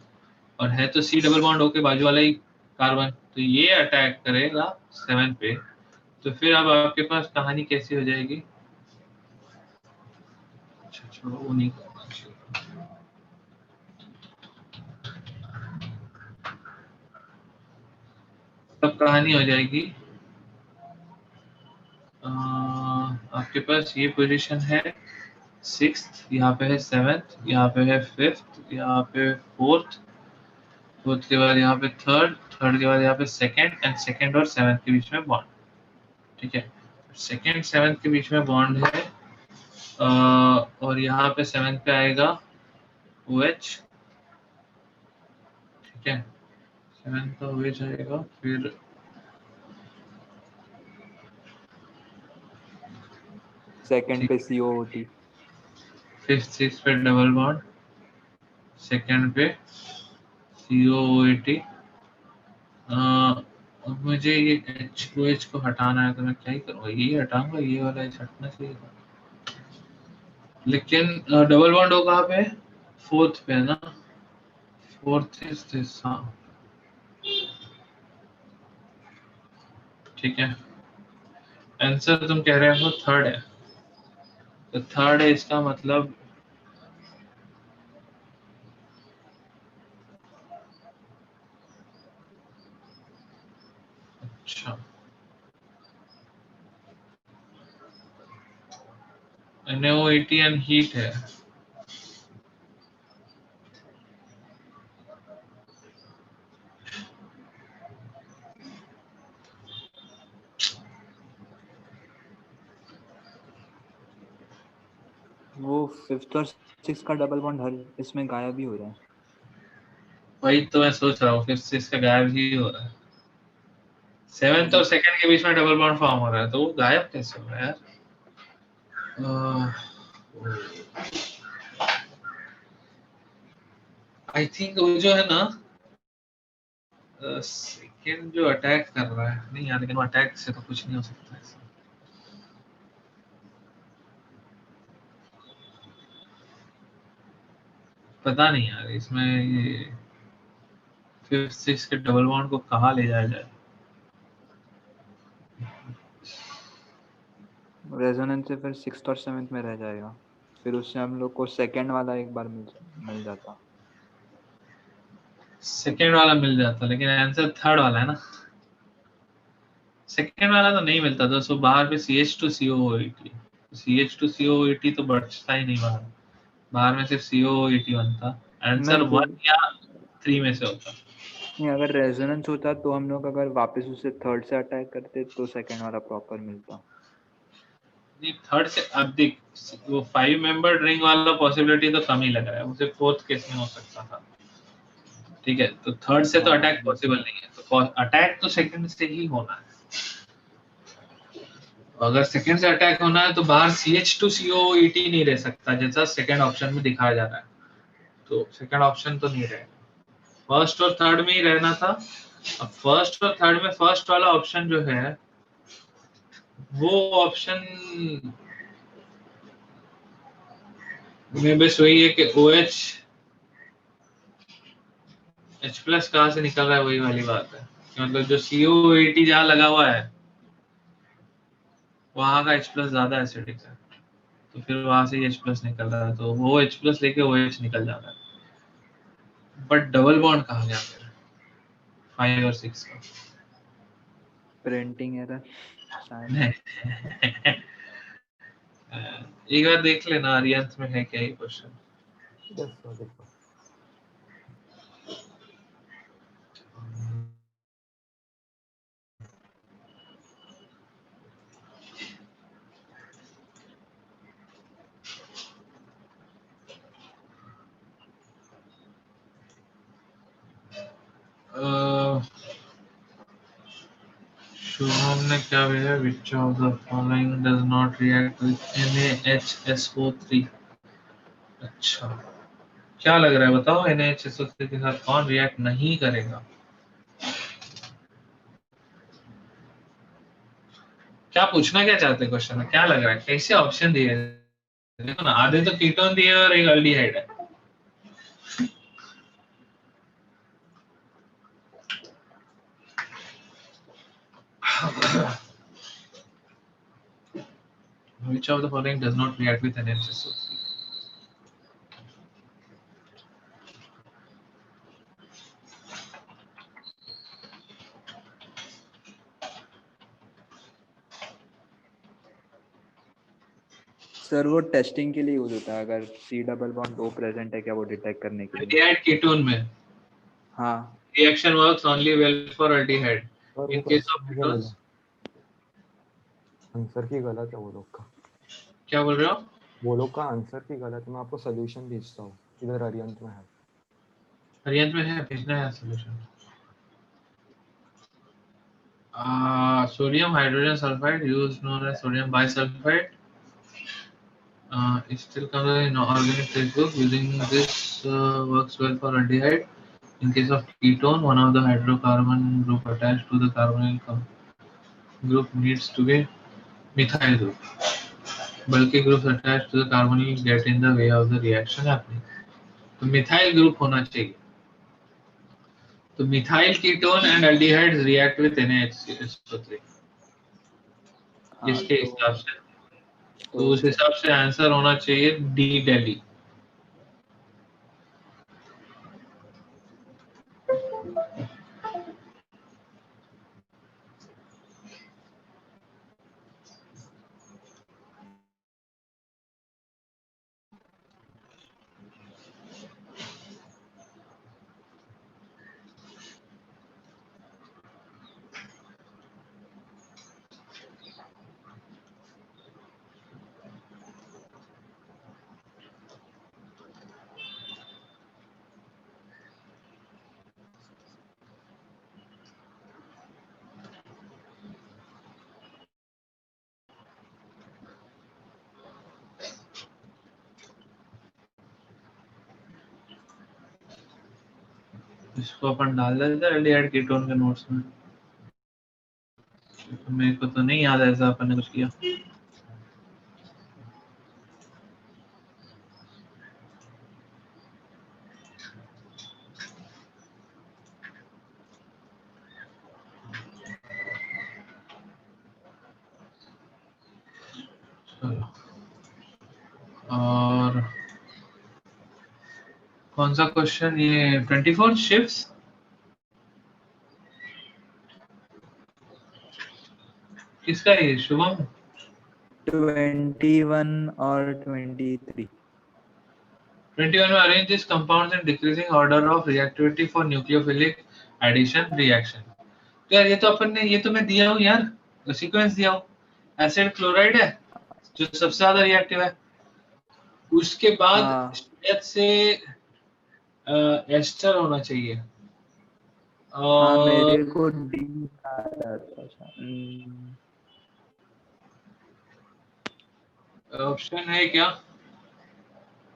और है तो C डबल बॉन्ड O के बाजू वाला ही कार्बन, तो ये अटैक करेगा 7 पे। तो फिर अब आपके पास कहानी कैसी हो जाएगी? अच्छा, छोड़ो, वो नहीं करना चाहिए। तब कहानी हो जाएगी, आपके पास ये पोजीशन है 6th, यहाँ पे है 7th, यहाँ पे है 5th, यहाँ पे 4th, 4th के बाद यहाँ पे 3rd, 3rd के बाद यहाँ पे 2nd, एंड 2nd और 7th के बीच में बॉन्ड। ठीक है, 2nd 7th के बीच में बॉन्ड है, और यहाँ पे 7th पे आएगा OH। ठीक है, 7th का OH आएगा, फिर सेकंड पे COOT। 5th 6th पे डबल बॉन्ड, 2nd पे COOT। अब मुझे ये HOH को हटाना है, तो मैं क्या ही करूँगा, यही हटाऊंगा, ये वाला H हटना चाहिए था। लेकिन डबल बॉन्ड हो कहाँ पे? 4th पे है ना? 4th is this. हाँ, ठीक है, आंसर तुम कह रहे हो 3rd है, तो 3rd है, इसका मतलब अच्छा, NaOH एंड हीट है। वो 5th और 6th का डबल बॉन्ड हर इसमें गायब ही हो रहा है। वही तो मैं सोच रहा हूँ, 5th 6th का गायब ही हो रहा है। 7th और 2nd के बीच में डबल बॉन्ड फॉर्म हो रहा है, तो वो गायब कैसे हो रहा है यार? आई थिंक वो जो है ना, सेकंड जो अटैक कर रहा है, नहीं यार, लेकिन वो अटैक से तो कुछ नहीं हो सकता है। पता नहीं यार, इसमें ये 5th 6th के डबल बॉन्ड को कहाँ ले जाया जाए? रेजोनेंस से फिर 6th और 7th में रह जाएगा। फिर उससे हम लोग को सेकंड वाला एक बार मिल जाता। सेकेंड वाला मिल जाता, लेकिन आंसर थर्ड वाला है ना। सेकेंड वाला तो नहीं मिलता, तो सो बाहर पे CH2COOET, CH2COOET तो बचता ही नहीं बाहर, बाहर में सिर्फ COOET बनता। आंसर नहीं तो 1 या 3 में से होता। नहीं, अगर रेजोनेंस होता तो हम लोग अगर वापस उसे थर्ड से अटैक करते तो सेकंड वाला प्रॉपर मिलता। नहीं, थर्ड से अब देख, वो 5 मेंबर रिंग वाला पॉसिबिलिटी तो कम ही लग रहा है, उसे फोर्थ केस में हो सकता था। ठीक है, तो थर्ड से तो हाँ अटैक पॉसिबल नहीं है, तो अटैक तो सेकंड से ही होना है। अगर सेकंड से अटैक होना है तो बाहर CH2COET नहीं रह सकता, जैसा सेकंड ऑप्शन में दिखाया जा रहा है, तो सेकंड ऑप्शन तो नहीं रहेगा, फर्स्ट और थर्ड में ही रहना था। अब फर्स्ट और थर्ड में फर्स्ट वाला ऑप्शन जो है वो ऑप्शन में बस वही है कि OH H+ कहाँ से निकल रहा है, वही वाली बात है, मतलब जो COET जहाँ लगा हुआ है वहां का H+ ज्यादा एसिडिक है, तो फिर वहां से H+ निकल रहा है, तो वो H+ लेके OH निकल जा रहा है। बट डबल बॉन्ड कहाँ गया फिर 5 और 6 का? प्रिंटिंग एरर शायद। एक बार देख लेना अरियंत में है क्या ये क्वेश्चन। देखो देखो शुभम ने क्या भेजा, which of the following does not react with NaHSO3। अच्छा, क्या लग रहा है बताओ, NaHSO3 के साथ कौन रिएक्ट नहीं करेगा? क्या पूछना क्या चाहते हैं क्वेश्चन में, क्या लग रहा है, कैसे ऑप्शन दिए हैं? देखो ना, आधे तो कीटोन दिए और एक अल्डिहाइड है। Which of the following does not react with NaHSO3? Sir वो टेस्टिंग के लिए यूज होता है, अगर C double bond O present है क्या वो डिटेक्ट करने के लिए। Aldehyde ketone में हाँ reaction works only well for aldehyde. और वो In case of क्वेश्चन में क्या ketones, बोला, आंसर की गलत है वो लोग का, क्या बोल रहे हो? वो लोग का आंसर की गलत है। मैं आपको सोल्यूशन भेजता हूँ, इधर अरियंत में है। अरियंत में है, भेजना है solution. Sodium hydrogen sulfide, used known as sodium bisulfide, is still considered in organic textbook. Using this works well for aldehyde. In case of ketone, one of the hydrocarbon group attached to the carbonyl group needs to be methyl group. Bulky groups attached to the carbonyl get in the way of the reaction happening. तो मिथाइल ग्रुप होना चाहिए, तो methyl ketone and aldehydes react with NaHCO3 हाँ इसके हिसाब से, तो उस तो हिसाब से आंसर होना चाहिए डी, दिल्ली। इसको अपन डाल देते हैं एल्डिहाइड कीटोन के नोट्स में, तो मेरे को तो नहीं याद है ऐसा अपन ने कुछ किया। चलो कौन सा क्वेश्चन ये 24 शिफ्ट्स किसका है ये शुभम 21 और 23 21 में arrange these compounds in decreasing order of reactivity for nucleophilic addition reaction तो यार ये तो अपन ने ये तो मैं दिया हूँ यार सीक्वेंस दिया हूँ एसिड क्लोराइड है जो सबसे ज्यादा रिएक्टिव है उसके बाद हाँ। शायद से एस्टर होना चाहिए हाँ और मेरे को डी आ रहा था ऑप्शन है क्या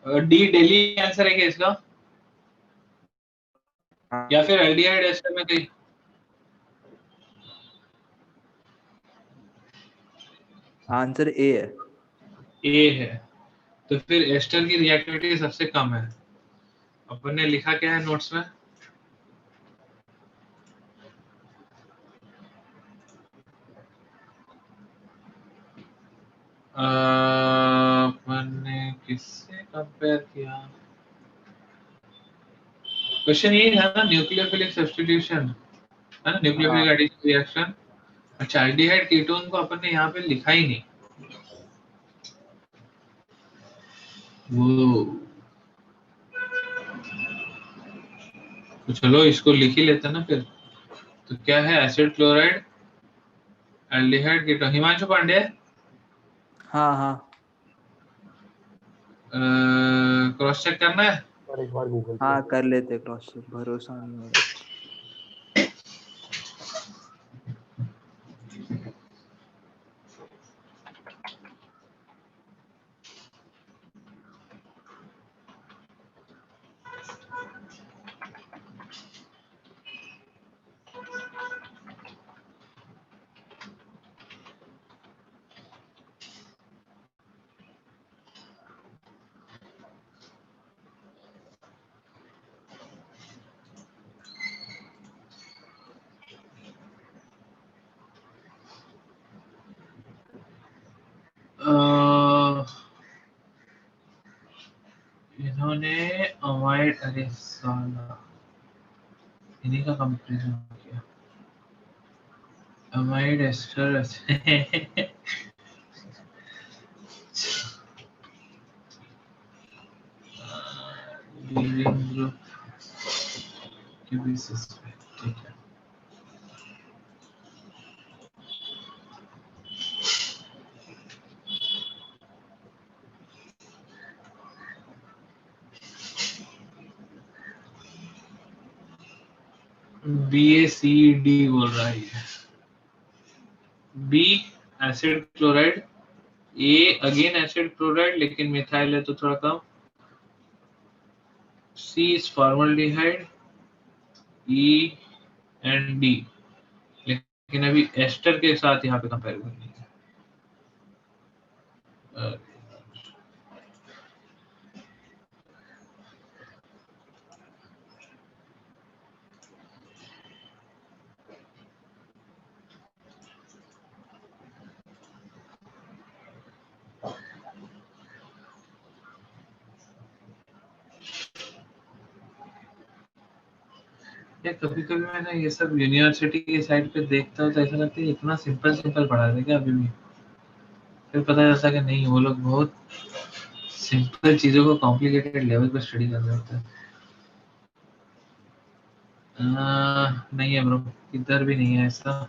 डी दिल्ली आंसर है क्या इसका या फिर एल्डिहाइड एस्टर में कहीं आंसर ए है ए है तो फिर एस्टर की रिएक्टिविटी सबसे कम है अपन ने लिखा क्या है नोट्स में अपन ने किससे कंपेयर किया क्वेश्चन यही था ना न्यूक्लियोफिलिक सब्स्टिट्यूशन है ना न्यूक्लियोफिलिक एडिशन रिएक्शन अच्छा एल्डिहाइड कीटोन को अपन ने यहाँ पे लिखा ही नहीं वो तो चलो इसको लिख ही लेते ना फिर तो क्या है acid chloride aldehyde ketone Himanshu Pandey हाँ हाँ क्रॉस चेक करना है और एक बार गूगल हाँ कर लेते क्रॉस चेक भरोसा नहीं हो रहा इन्होंने अवॉइड अरे साला इन्हीं का कंपैरिजन किया अमाइड एस्टर ग्रुप के बेसिस पे ठीक है BACD बोल रहा है B acid chloride A again acid chloride लेकिन मिथाइल है तो थोड़ा कम C is formaldehyde E and D लेकिन अभी एस्टर के साथ यहाँ पे कंपेरिजन नहीं है कभी कभी मैं ना ये सब यूनिवर्सिटी के साइड पे देखता हूँ तो ऐसा लगता है इतना सिंपल सिंपल पढ़ा देंगे अभी भी फिर पता चलता है कि नहीं वो लोग बहुत सिंपल चीजों को कॉम्प्लिकेटेड लेवल पर स्टडी कर रहे होते हैं नहीं है ब्रो इधर भी नहीं है ऐसा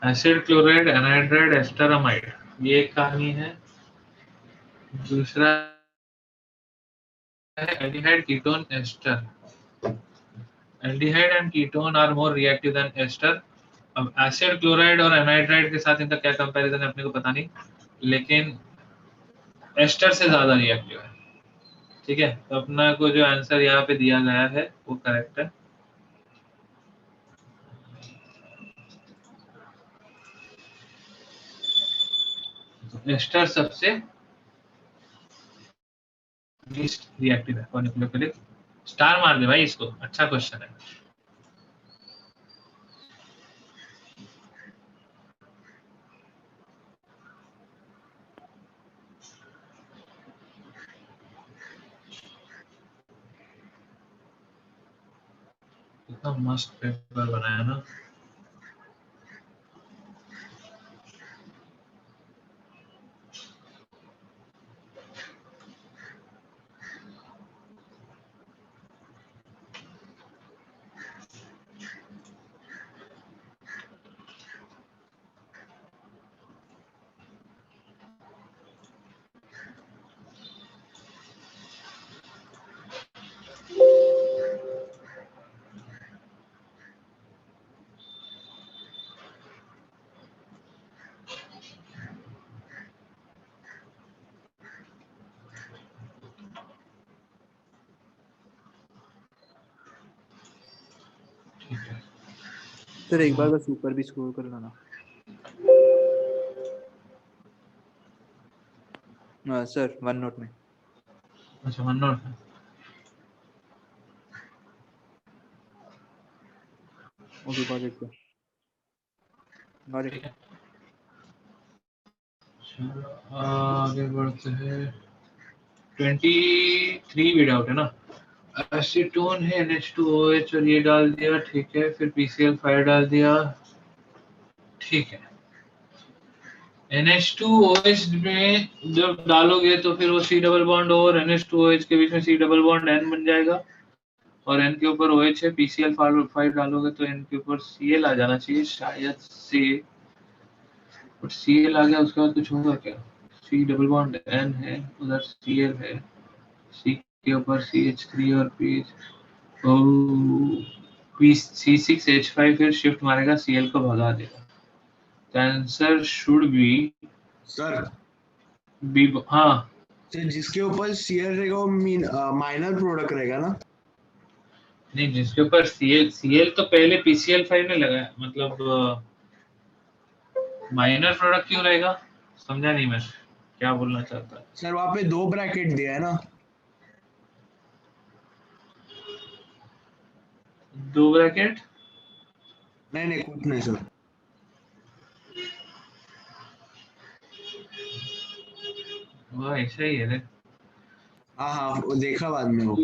एसिड क्लोराइड एनहाइड्राइड एस्टरामाइड ये एक कहानी है दूसरा है aldehyde ketone ester aldehyde and ketone are more reactive than ester अब एसिड क्लोराइड और एनहाइड्राइड के साथ इनका क्या कंपैरिजन है अपने को पता नहीं लेकिन एस्टर से ज्यादा रिएक्टिव है ठीक है तो अपना को जो आंसर यहाँ पे दिया गया है वो करेक्ट है एस्टर सबसे लीस्ट रिएक्टिव है न्यूक्लियोफिलिक। स्टार मार दे भाई इसको, अच्छा क्वेश्चन है। कितना मस्त पेपर बनाया ना। ठीक है सर एक बार का सुपर भी स्कोर कर लो ना। सर वन नोट में। अच्छा वन नोट है। Okay got it sir, got it. ठीक है चलो आगे बढ़ते हैं। 23 वीड आउट है ना। एसीटोन है NH2OH और ये डाल दिया, ठीक है। फिर PCl5 डाल दिया, ठीक है। NH2OH में जब डालोगे तो फिर वो C डबल बॉन्ड और NH2OH के बीच में C डबल बॉन्ड N बन जाएगा और N के ऊपर OH है। PCl5 डालोगे तो N के ऊपर Cl आ जाना चाहिए शायद से, बट Cl आ गया उसके बाद कुछ होगा क्या? C डबल बॉन्ड N है, उधर Cl है, C के ऊपर CH3 और PH C6H5 फिर शिफ्ट मारेगा, Cl को भगा देगा। The answer should be sir B। हाँ सर जिसके ऊपर सीएल रहेगा वो माइनर प्रोडक्ट रहेगा ना। नहीं, जिसके ऊपर Cl तो पहले PCl5 ने लगाया, मतलब माइनर प्रोडक्ट क्यों रहेगा? समझा नहीं मैं क्या बोलना चाहता है। सर वहाँ पे 2 ब्रैकेट दिया है ना। 2 ब्रैकेट? नहीं नहीं कुछ नहीं सर। वो ऐसा ही है रे। हाँ हाँ वो देखा बाद में वो।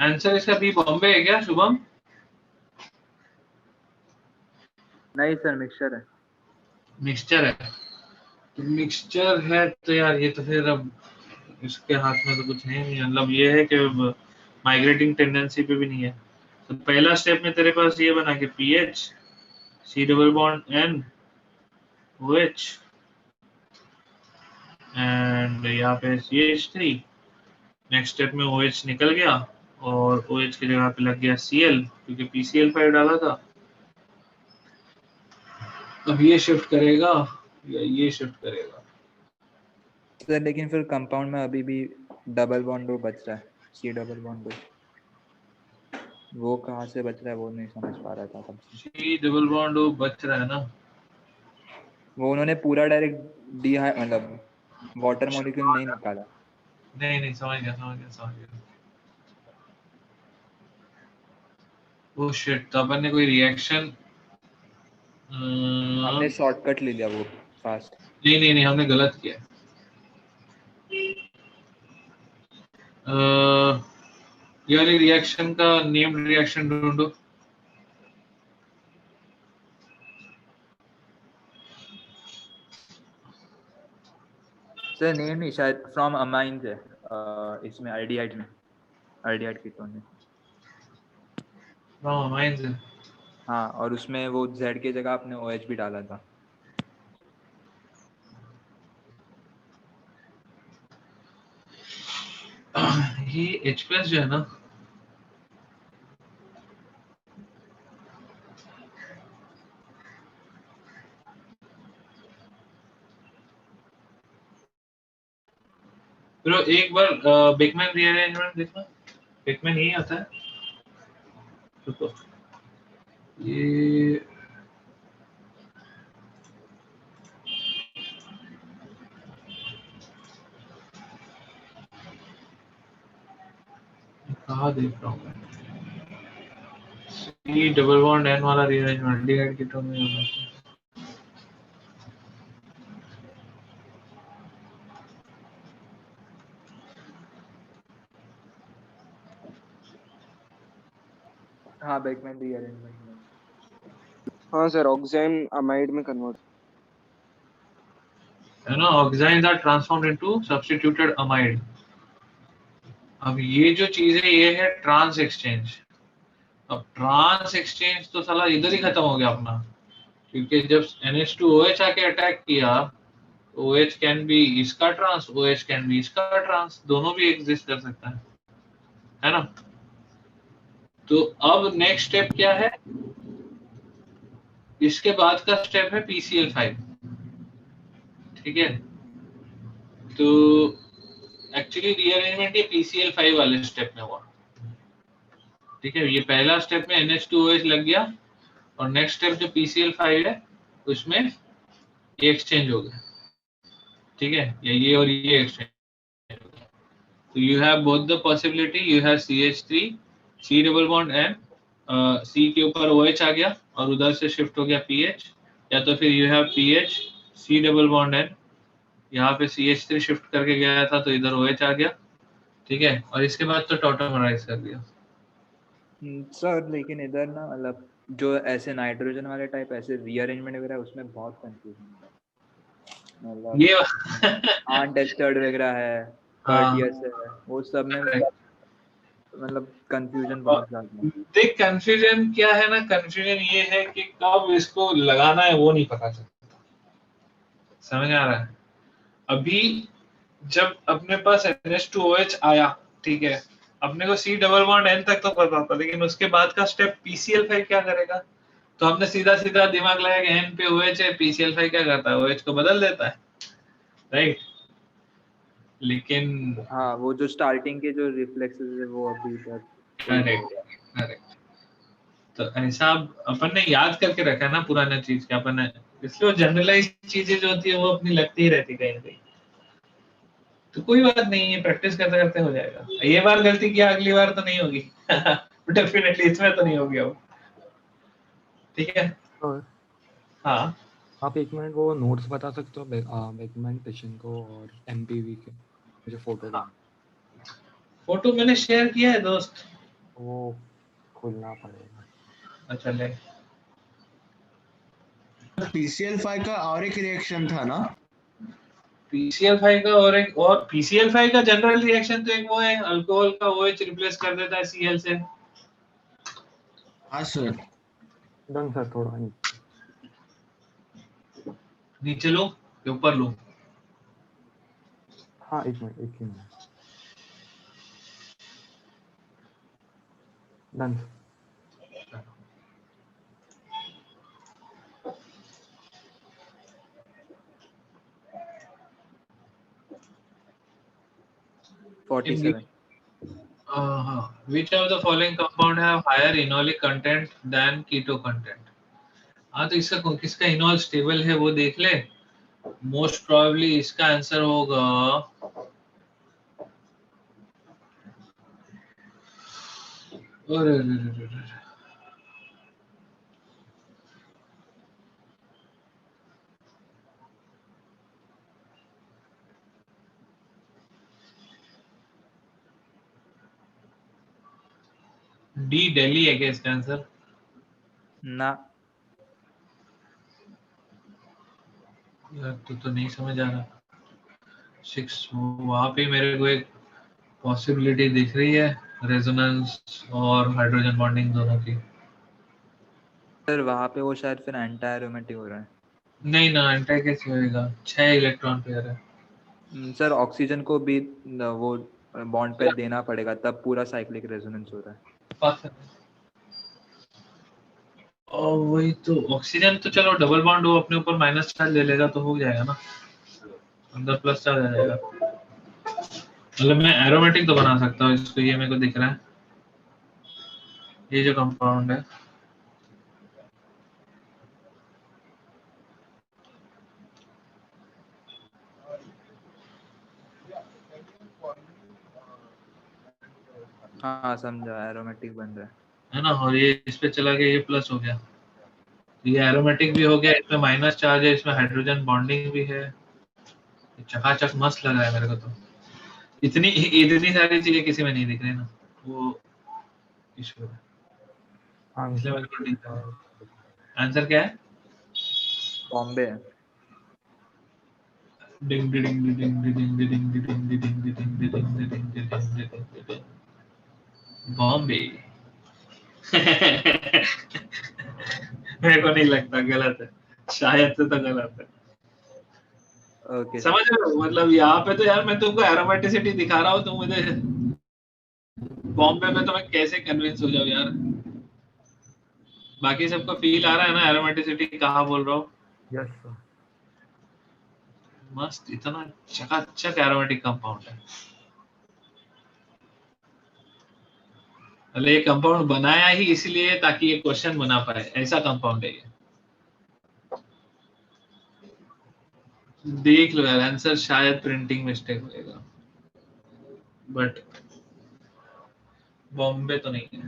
आंसर इसका बी बॉम्बे है क्या शुभम? नहीं सर मिक्सचर है। मिक्सचर है तो मिक्सचर है तो यार ये तो फिर अब इसके हाथ में तो कुछ है नहीं, मतलब ये है कि माइग्रेटिंग टेंडेंसी पे भी नहीं है। तो पहला स्टेप में तेरे पास ये बना के pH C double bond N OH and यहाँ पे CH3। नेक्स्ट स्टेप में OH निकल गया और OH की जगह पे लग गया Cl क्योंकि PCl5 डाला था। अब ये शिफ्ट करेगा या ये शिफ्ट करेगा? सर लेकिन फिर कंपाउंड में अभी भी डबल बॉन्ड वो बच रहा है, C डबल बॉन्ड वो कहाँ से बच रहा है वो नहीं समझ पा रहा था तब से। C डबल बॉन्ड वो बच रहा है ना। वो उन्होंने पूरा डायरेक्ट डी मतलब वाटर मॉलिक्यूल नहीं निकाला। नहीं समझ गया समझ गया। ओ शिट, तो अपन ने कोई रिएक्शन हमने शॉर्टकट ले लिया वो फास्ट। नहीं हमने गलत किया। यार ये रिएक्शन का नेम्ड रिएक्शन ढूंढो। सर नेम नहीं, शायद फ्रॉम अमाइंस है इसमें आल्डिहाइड में, आल्डिहाइड कीटोन में। अमाइंस है। हाँ और उसमें वो Z की जगह आपने OH भी डाला था। ये H+ जो है ना, ब्रो एक बार बेकमैन रीअरेंजमेंट देखना। बेकमैन यही आता है। रुको, ये कहाँ देख रहा हूँ मैं? सी डबल बॉन्ड एन वाला रीअरेंजमेंट डिहाइड कीटोन में होना चाहिए। हाँ बेकमैन रीअरेंजमेंट में। हाँ सर, ऑक्साइन अमाइड में कन्वर्ट। है ना, oximes are transformed into substituted amide. अब ये जो चीज है ये है ट्रांस एक्सचेंज। अब ट्रांस एक्सचेंज तो साला इधर ही खत्म हो गया अपना, क्योंकि जब NH2OH आके अटैक किया, OH कैन बी इसका ट्रांस, OH कैन बी इसका ट्रांस, दोनों भी एग्जिस्ट कर सकता है ना। तो अब नेक्स्ट स्टेप क्या है? इसके बाद का स्टेप है PCl5। ठीक है, तो एक्चुअली रीअरेंजमेंट ये PCl5 वाले स्टेप में हुआ। ठीक है, ये पहला स्टेप में NH2OH लग गया, और नेक्स्ट स्टेप जो PCl5 है उसमें ये एक्सचेंज हो गया। ठीक है, ये और ये एक्सचेंज। तो you have both the possibility, you have CH3 C double bond N, C के ऊपर OH आ गया और उधर से शिफ्ट हो गया PH, या तो फिर you have PH C double bond N, यहाँ पे CH3 शिफ्ट करके गया था तो इधर OH आ गया। ठीक है, और इसके बाद तो टॉटोमराइज कर दिया। सर लेकिन इधर ना मतलब जो ऐसे नाइट्रोजन वाले टाइप ऐसे रीअरेंजमेंट वगैरह उसमें बहुत कंफ्यूजन है। मतलब ये अनटेस्टेड वगैरह है, हाँ, कर्टियस है, वो सब में मतलब कंफ्यूजन बहुत ज्यादा है। देख कंफ्यूजन क्या है ना, कंफ्यूजन ये है कि कब इसको लगाना है वो नहीं पता चलता। समझ आ रहा है? अभी जब अपने पास NH2OH आया, ठीक है, अपने को C डबल बॉन्ड N तक तो पता था, लेकिन उसके बाद का स्टेप PCl5 क्या करेगा? तो हमने सीधा सीधा दिमाग लगाया कि N पे OH है, PCl5 क्या करता है? OH को बदल देता है, राइट? लेकिन हाँ वो जो स्टार्टिंग के जो रिफ्लेक्सेस है वो अभी तक कोई नहीं हो करेक्ट, रहा। करेक्ट। तो ऐसा अपन ने याद करके रखा है ना पुराना चीज क्या अपन है, इसलिए वो जनरलाइज चीजें जो होती है वो अपनी लगती ही रहती कहीं ना कहीं। तो कोई बात नहीं है, प्रैक्टिस करते करते हो जाएगा। ये बार गलती किया, अगली बार तो नहीं होगी। डेफिनेटली इसमें तो नहीं होगी अब। ठीक है, और हाँ। आप एक मिनट वो नोट्स बता सकते हो बेकमैन टिशेंको और MPV के, मुझे फोटो हाँ, डाल, फोटो मैंने शेयर किया है दोस्त। वो खोलना पड़ेगा। अच्छा ले, PCl5 का और एक रिएक्शन था ना? PCl5 का और एक, और PCl5 का जनरल रिएक्शन तो एक वो है, अल्कोहल का OH रिप्लेस कर देता है Cl से। हाँ सर। डन सर, थोड़ा नहीं। नीचे लो या ऊपर लो? हाँ एक मिनट, एक ही minute. Done. 47 Which of the following compound have higher enolic content than keto content? हाँ, तो इसका किसका इनॉल स्टेबल है वो देख ले। मोस्ट प्रोबेबली इसका आंसर होगा अरे डी दिल्ली है क्या इसका आंसर? ना। यार तो नहीं समझ आ रहा। 6 वहां पे मेरे को एक पॉसिबिलिटी दिख रही है, रेजोनेंस और हाइड्रोजन बॉन्डिंग दोनों की। सर वहाँ पे वो शायद फिर एंटी एरोमेटिक हो रहा है। नहीं ना, एंटी कैसे होएगा? 6 इलेक्ट्रॉन पेयर है। सर ऑक्सीजन को भी वो बॉन्ड पेयर देना पड़ेगा तब पूरा साइक्लिक रेजोनेंस हो रहा है। पास है। और वही तो, ऑक्सीजन तो चलो डबल बॉन्ड वो अपने ऊपर माइनस चार्ज ले लेगा तो हो जाएगा ना, अंदर प्लस चार्ज आ जाएगा। मतलब मैं एरोमेटिक तो बना सकता हूँ इसको, ये मेरे को दिख रहा है, ये जो कंपाउंड है। हाँ समझा, एरोमेटिक बन रहा है ना, और ये इस पे चला गया, ये प्लस हो गया, ये एरोमेटिक भी हो गया, इसमें माइनस चार्ज है, इसमें हाइड्रोजन बॉन्डिंग भी है, चकाचक मस्त लग रहा है मेरे को तो। इतनी इतनी सारी चीजें किसी में नहीं दिख रही ना, वो इशू है, इसलिए मेरे को दिख रहा है। आंसर क्या है? बॉम्बे है। डिंग डिंग डिंग डिंग डिंग डिंग डिंग डिंग डिंग डिंग डिंग डिंग डिंग डिंग डिंग, बॉम्बे। मेरे को नहीं लगता, गलत है, शायद से तो गलत है। Okay sir. समझ रहे हो, मतलब यहाँ पे तो यार मैं तुमको एरोमेटिसिटी दिखा रहा हूँ, तुम मुझे बॉम्बे में तो मैं कैसे कन्विंस हो जाऊँ यार। बाकी सबको फील आ रहा है ना एरोमेटिसिटी कहाँ बोल रहा हूँ? Yes sir. मस्त, इतना चकाचक एरोमेटिक कंपाउंड है। मतलब ये कंपाउंड बनाया ही इसलिए ताकि ये क्वेश्चन बना पाए, ऐसा कंपाउंड है ये। देख लो यार, आंसर शायद प्रिंटिंग मिस्टेक होएगा, बट बॉम्बे तो नहीं है।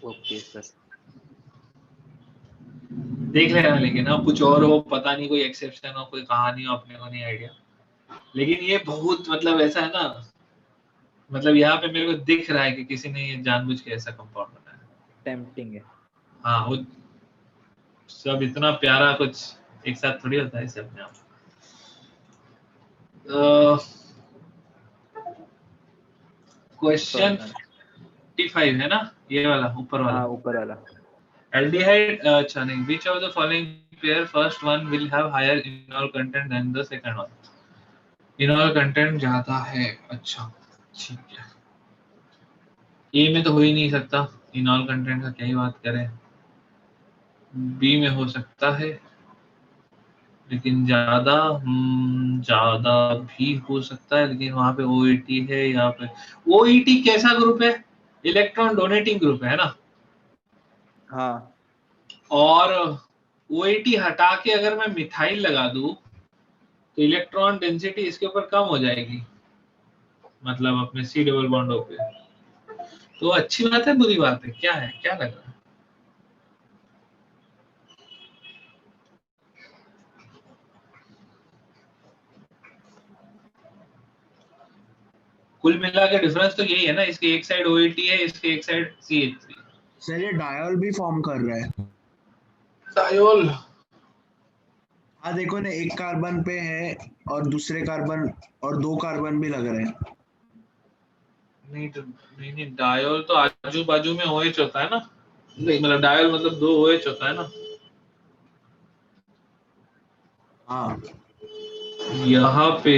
Okay sir. देख लेना, लेकिन हाँ कुछ और हो, पता नहीं, कोई एक्सेप्शन हो, कोई कहानी हो, अपने को नहीं आइडिया। लेकिन ये बहुत मतलब ऐसा है ना, मतलब यहाँ पे मेरे को दिख रहा है कि किसी ने ये जानबूझ के ऐसा कंपाउंड बनाया। टेम्पटिंग है। हाँ, वो सब इतना प्यारा कुछ एक साथ थोड़ी होता है इसे अपने आप। क्वेश्चन 55 है ना, ये वाला ऊपर वाला। हाँ ऊपर वाला। Aldehyde, अच्छा नहीं, which of the following pair first one will have higher enol content than the second one? Enol content ज्यादा है, अच्छा ठीक है। ए में तो हो ही नहीं सकता, इनॉल कंटेंट का क्या ही बात करें। बी में हो सकता है, लेकिन ज्यादा ज्यादा भी हो सकता है, लेकिन वहां पे ओईटी है, यहाँ पे ओईटी कैसा ग्रुप है? इलेक्ट्रॉन डोनेटिंग ग्रुप है ना। हाँ और ओईटी हटा के अगर मैं मिथाइल लगा दूं तो इलेक्ट्रॉन डेंसिटी इसके ऊपर कम हो जाएगी, मतलब अपने सी डबल बॉन्डों पे। तो अच्छी बात है बुरी बात है, क्या है, क्या लग रहा है? कुल मिला के डिफरेंस तो यही है ना, इसकी एक साइड ओईटी है, इसकी एक साइड CH3। सर ये डायोल भी फॉर्म कर रहा है। डायोल, हाँ देखो ना, एक कार्बन पे है और दूसरे कार्बन और दो कार्बन भी लग रहे हैं। नहीं, डायोल तो आजू बाजू में OH होता है ना। नहीं मतलब डायोल मतलब 2 OH होता है ना। हाँ यहाँ पे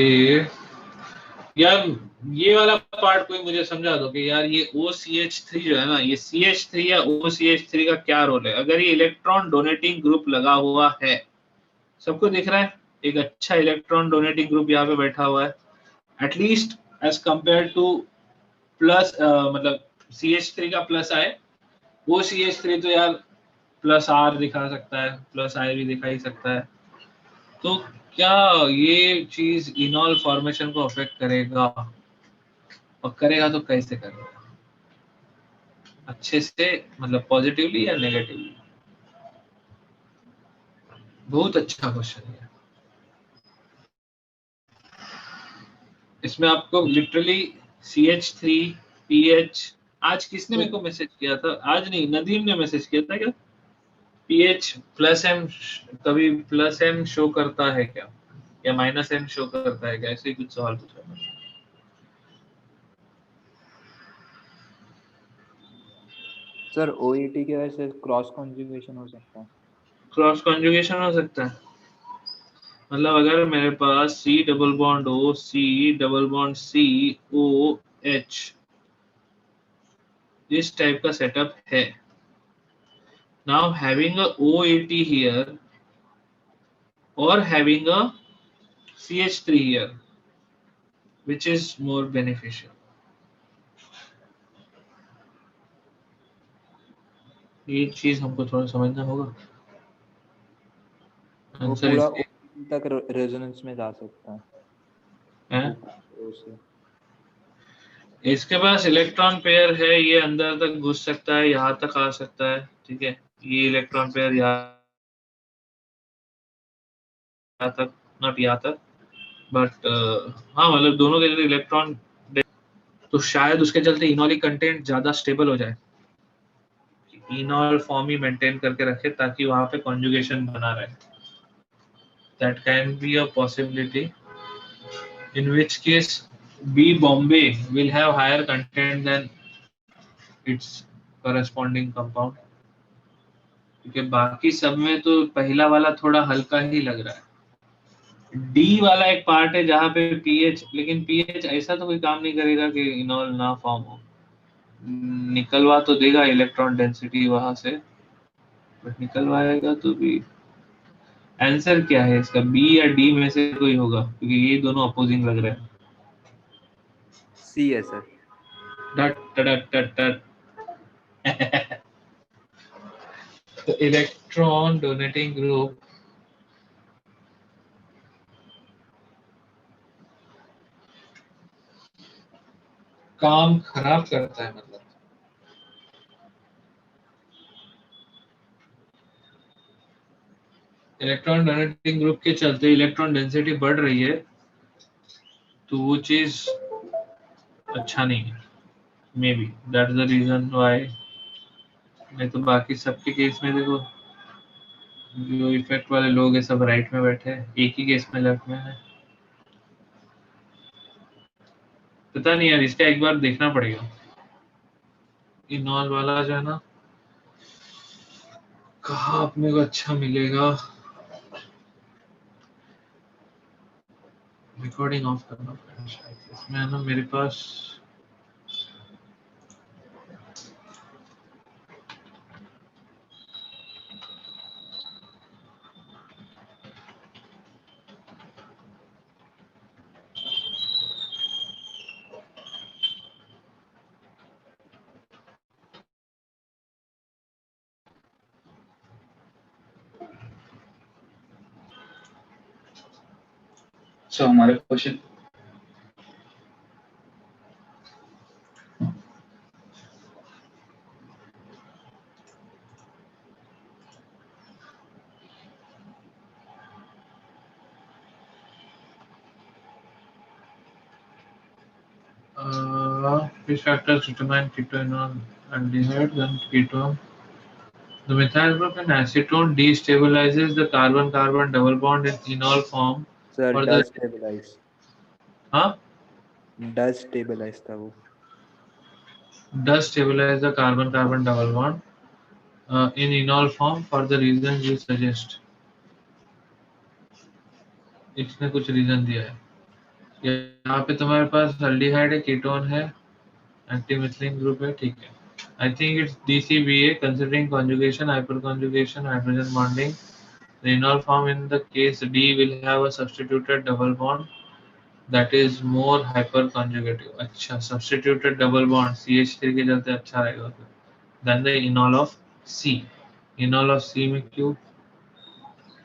यार ये वाला पार्ट कोई मुझे समझा दो कि यार ये OCH3 जो है ना, ये CH3 या OCH3 का क्या रोल है? अगर ये इलेक्ट्रॉन डोनेटिंग ग्रुप लगा हुआ है, सबको दिख रहा है एक अच्छा इलेक्ट्रॉन डोनेटिंग ग्रुप यहाँ पे बैठा हुआ है, at least as compare to plus, मतलब CH3 का प्लस आए, वो CH3 तो यार प्लस R दिखा सकता है, प्लस I भी दिखा ही सकता है। तो क्या ये चीज इनॉल फॉर्मेशन को अफेक्ट करेगा, और करेगा तो कैसे करेगा? अच्छे से, मतलब पॉजिटिवली या नेगेटिवली? बहुत अच्छा क्वेश्चन है। इसमें आपको लिटरली CH3 PH, आज किसने मेरे को मैसेज किया था, आज नहीं नदीम ने मैसेज किया था क्या, PH प्लस M कभी प्लस M शो करता है क्या, या माइनस M शो करता है क्या, ऐसे ही कुछ सवाल पूछा था। सर ओईटी की वजह से क्रॉस कॉन्जुगेशन हो सकता है। क्रॉस कॉन्जुगेशन हो सकता है, मतलब अगर मेरे पास C double bond O C double bond C O H इस टाइप का सेटअप है, now having a OAT here or having a CH3 here, which is more beneficial? ये चीज हमको थोड़ा समझना होगा। वो आंसर पूरा इसके OET तक रेजोनेंस में जा सकता है है, O से। इसके पास इलेक्ट्रॉन पेयर है, ये अंदर तक घुस सकता है, यहाँ तक आ सकता है, ठीक है। ये इलेक्ट्रॉन पेयर यहाँ तक, नॉट यहाँ तक, बट हाँ मतलब दोनों के लिए इलेक्ट्रॉन, तो शायद उसके चलते इनॉलिक कंटेंट ज्यादा स्टेबल हो जाए, इनॉल फॉर्म ही मेंटेन करके रखे ताकि वहां पे कॉन्जुगेशन बना रहे। That can be a possibility, in which case B Bombay will have higher content than its corresponding compound, क्योंकि बाकी सब में तो पहला वाला थोड़ा हल्का ही लग रहा है। डी वाला एक पार्ट है जहाँ पे पीएच, लेकिन पीएच ऐसा तो कोई काम नहीं करेगा कि इनॉल ना फॉर्म हो, निकलवा तो देगा इलेक्ट्रॉन डेंसिटी वहां से, बट निकलवाएगा तो भी। आंसर क्या है इसका, बी या डी में से कोई होगा, क्योंकि ये दोनों अपोजिंग लग रहे हैं। सी है सर। डट डट डट डट तो इलेक्ट्रॉन डोनेटिंग ग्रुप काम खराब करता है, मतलब इलेक्ट्रॉन डोनेटिंग ग्रुप के चलते इलेक्ट्रॉन डेंसिटी बढ़ रही है, तो वो चीज अच्छा नहीं है। Maybe that's the reason why. नहीं तो बाकी सबके केस में देखो, जो इफेक्ट वाले लोग हैं सब राइट में बैठे हैं, एक ही केस में लेफ्ट में है। पता नहीं यार, इसका एक बार देखना पड़ेगा। इनॉल वाला जो है ना, कहाँ अपने को अच्छा मिलेगा। रिकॉर्डिंग ऑफ करना पड़ेगा शायद, इसमें है ना मेरे पास। सो हमारे question Which factors determine ketonol aldehyde and ketone? The methyl group in acetone destabilizes the carbon-carbon double bond in enol form. Sir For does the stabilize, huh? Does stabilize था वो। Does stabilize the carbon-carbon double bond in enol form for the reasons you suggest. इसने कुछ रीजन दिया है। यहाँ पे तुम्हारे पास अल्डिहाइड है, कीटोन है, एंटीमिथिलीन ग्रुप है, ठीक है। I think it's DCBA considering conjugation, hyperconjugation, hydrogen bonding. The enol form in the case D will have a substituted double bond that is more hyperconjugative. अच्छा, substituted double bond CH3 के चलते अच्छा रहेगा फिर than the enol of C. Enol of C में क्यों?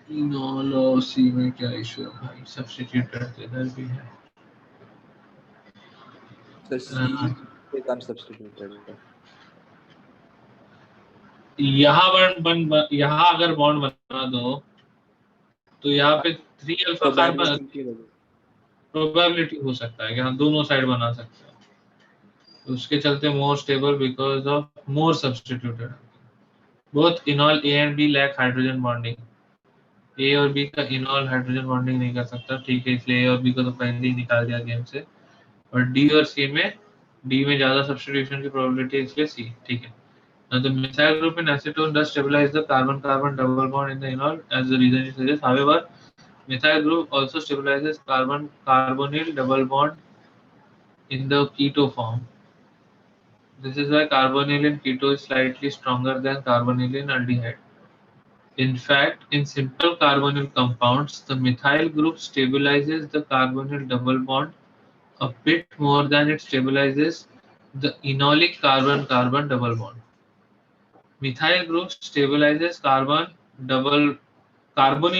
Enol of C में क्या इशू है भाई? Substituted तो इधर भी है। सर सी पे कम सब्स्टिट्यूटेड है। यहाँ अगर बॉन्ड बना दो तो यहाँ पे 3 अल्फा कार्बन, प्रोबेबिलिटी हो सकता है कि हम दोनों साइड बना सकते हैं, तो उसके चलते more stable because of more substituted. Both enol A and B lack hydrogen bonding. A और बी का इनॉल हाइड्रोजन बॉन्डिंग नहीं कर सकता, ठीक है, इसलिए ए और बी को तो पहले ही निकाल दिया गेम से। और डी और सी में, डी में ज्यादा सब्स्टिट्यूशन की प्रोबेबिलिटी है, इसलिए सी, ठीक है। Now the methyl group in acetone does stabilize the carbon-carbon double bond in the enol, as the reason it suggests. However, methyl group also stabilizes carbon-carbonyl double bond in the keto form. This is why carbonyl in keto is slightly stronger than carbonyl in aldehyde. In fact, in simple carbonyl compounds, the methyl group stabilizes the carbonyl double bond a bit more than it stabilizes the enolic carbon-carbon double bond. Methyl group stabilises carbonyl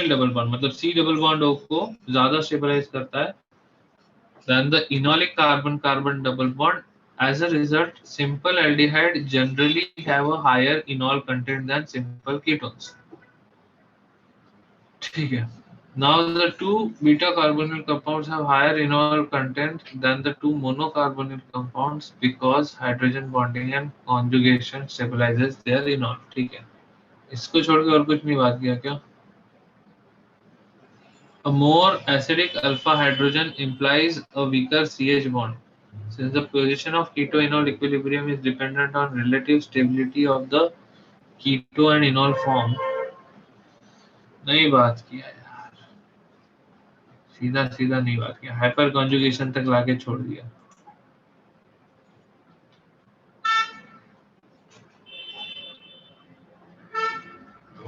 double bond, मतलब सी डबल बॉन्ड ओ को ज्यादा स्टेबलाइज करता है than the enolic carbon carbon double bond As a result, simple aldehyde generally have a higher enol content than simple ketones. ठीक है. Now the two beta carbonyl compounds have higher enol content than the two monocarbonyl compounds because hydrogen bonding and conjugation stabilizes their enol. ठीक है. इसको छोड़ के और कुछ नहीं बात किया क्या? A more acidic alpha hydrogen implies a weaker CH bond. Since the position of keto-enol equilibrium is dependent on relative stability of the keto and enol form, नहीं बात किया यार, सीधा सीधा नहीं बात किया, हाइपर कॉन्जुगेशन तक लाके छोड़ दिया.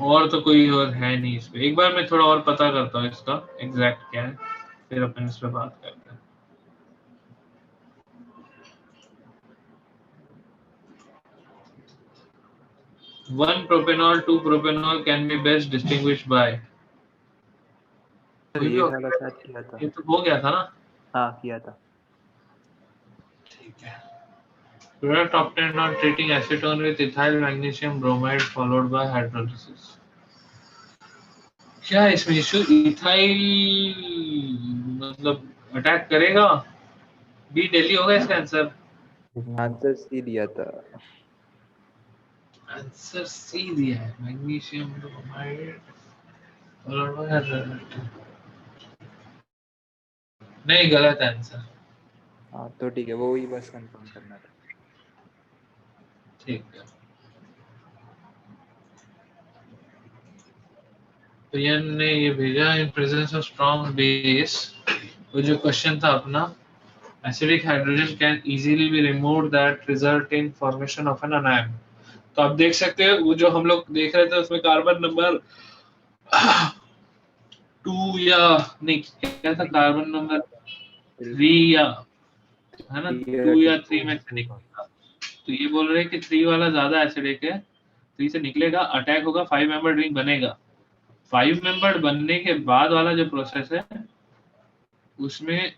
और तो कोई और है नहीं इस पे. एक बार मैं थोड़ा और पता करता हूँ इसका एग्जैक्ट क्या है, फिर अपन इस पे बात करते हैं. One propanol, two propanol can be best distinguished by. ये वाला शायद किया था. ये तो हो गया था ना. हाँ किया था. ठीक है. Product obtained on treating acetone with ethyl magnesium bromide followed by hydrolysis. क्या है इसमें इशू? इथाइल मतलब अटैक करेगा? बी दिल्ली होगा इसका आंसर. आंसर सी दिया था. आंसर सी दिया है, magnesium bromide followed by hydrolysis. नहीं, गलत आंसर. हाँ तो ठीक है, वो ही बस कंफर्म करना था. ठीक है. प्रियन ने ये भेजा, in presence of strong base. वो जो क्वेश्चन था अपना, acidic hydrogen can easily be removed that result in formation of an anion. तो आप देख सकते हैं वो जो हम लोग देख रहे थे उसमें कार्बन नंबर 2 या नहीं क्या था, कार्बन नंबर 3 या है ना 2 या 3 में से निकलेगा. तो ये बोल रहे हैं कि 3 वाला ज्यादा एसिडिक है, 3 से निकलेगा, अटैक होगा, 5 मेंबर रिंग बनेगा. 5 मेंबर बनने के बाद वाला जो प्रोसेस है उसमें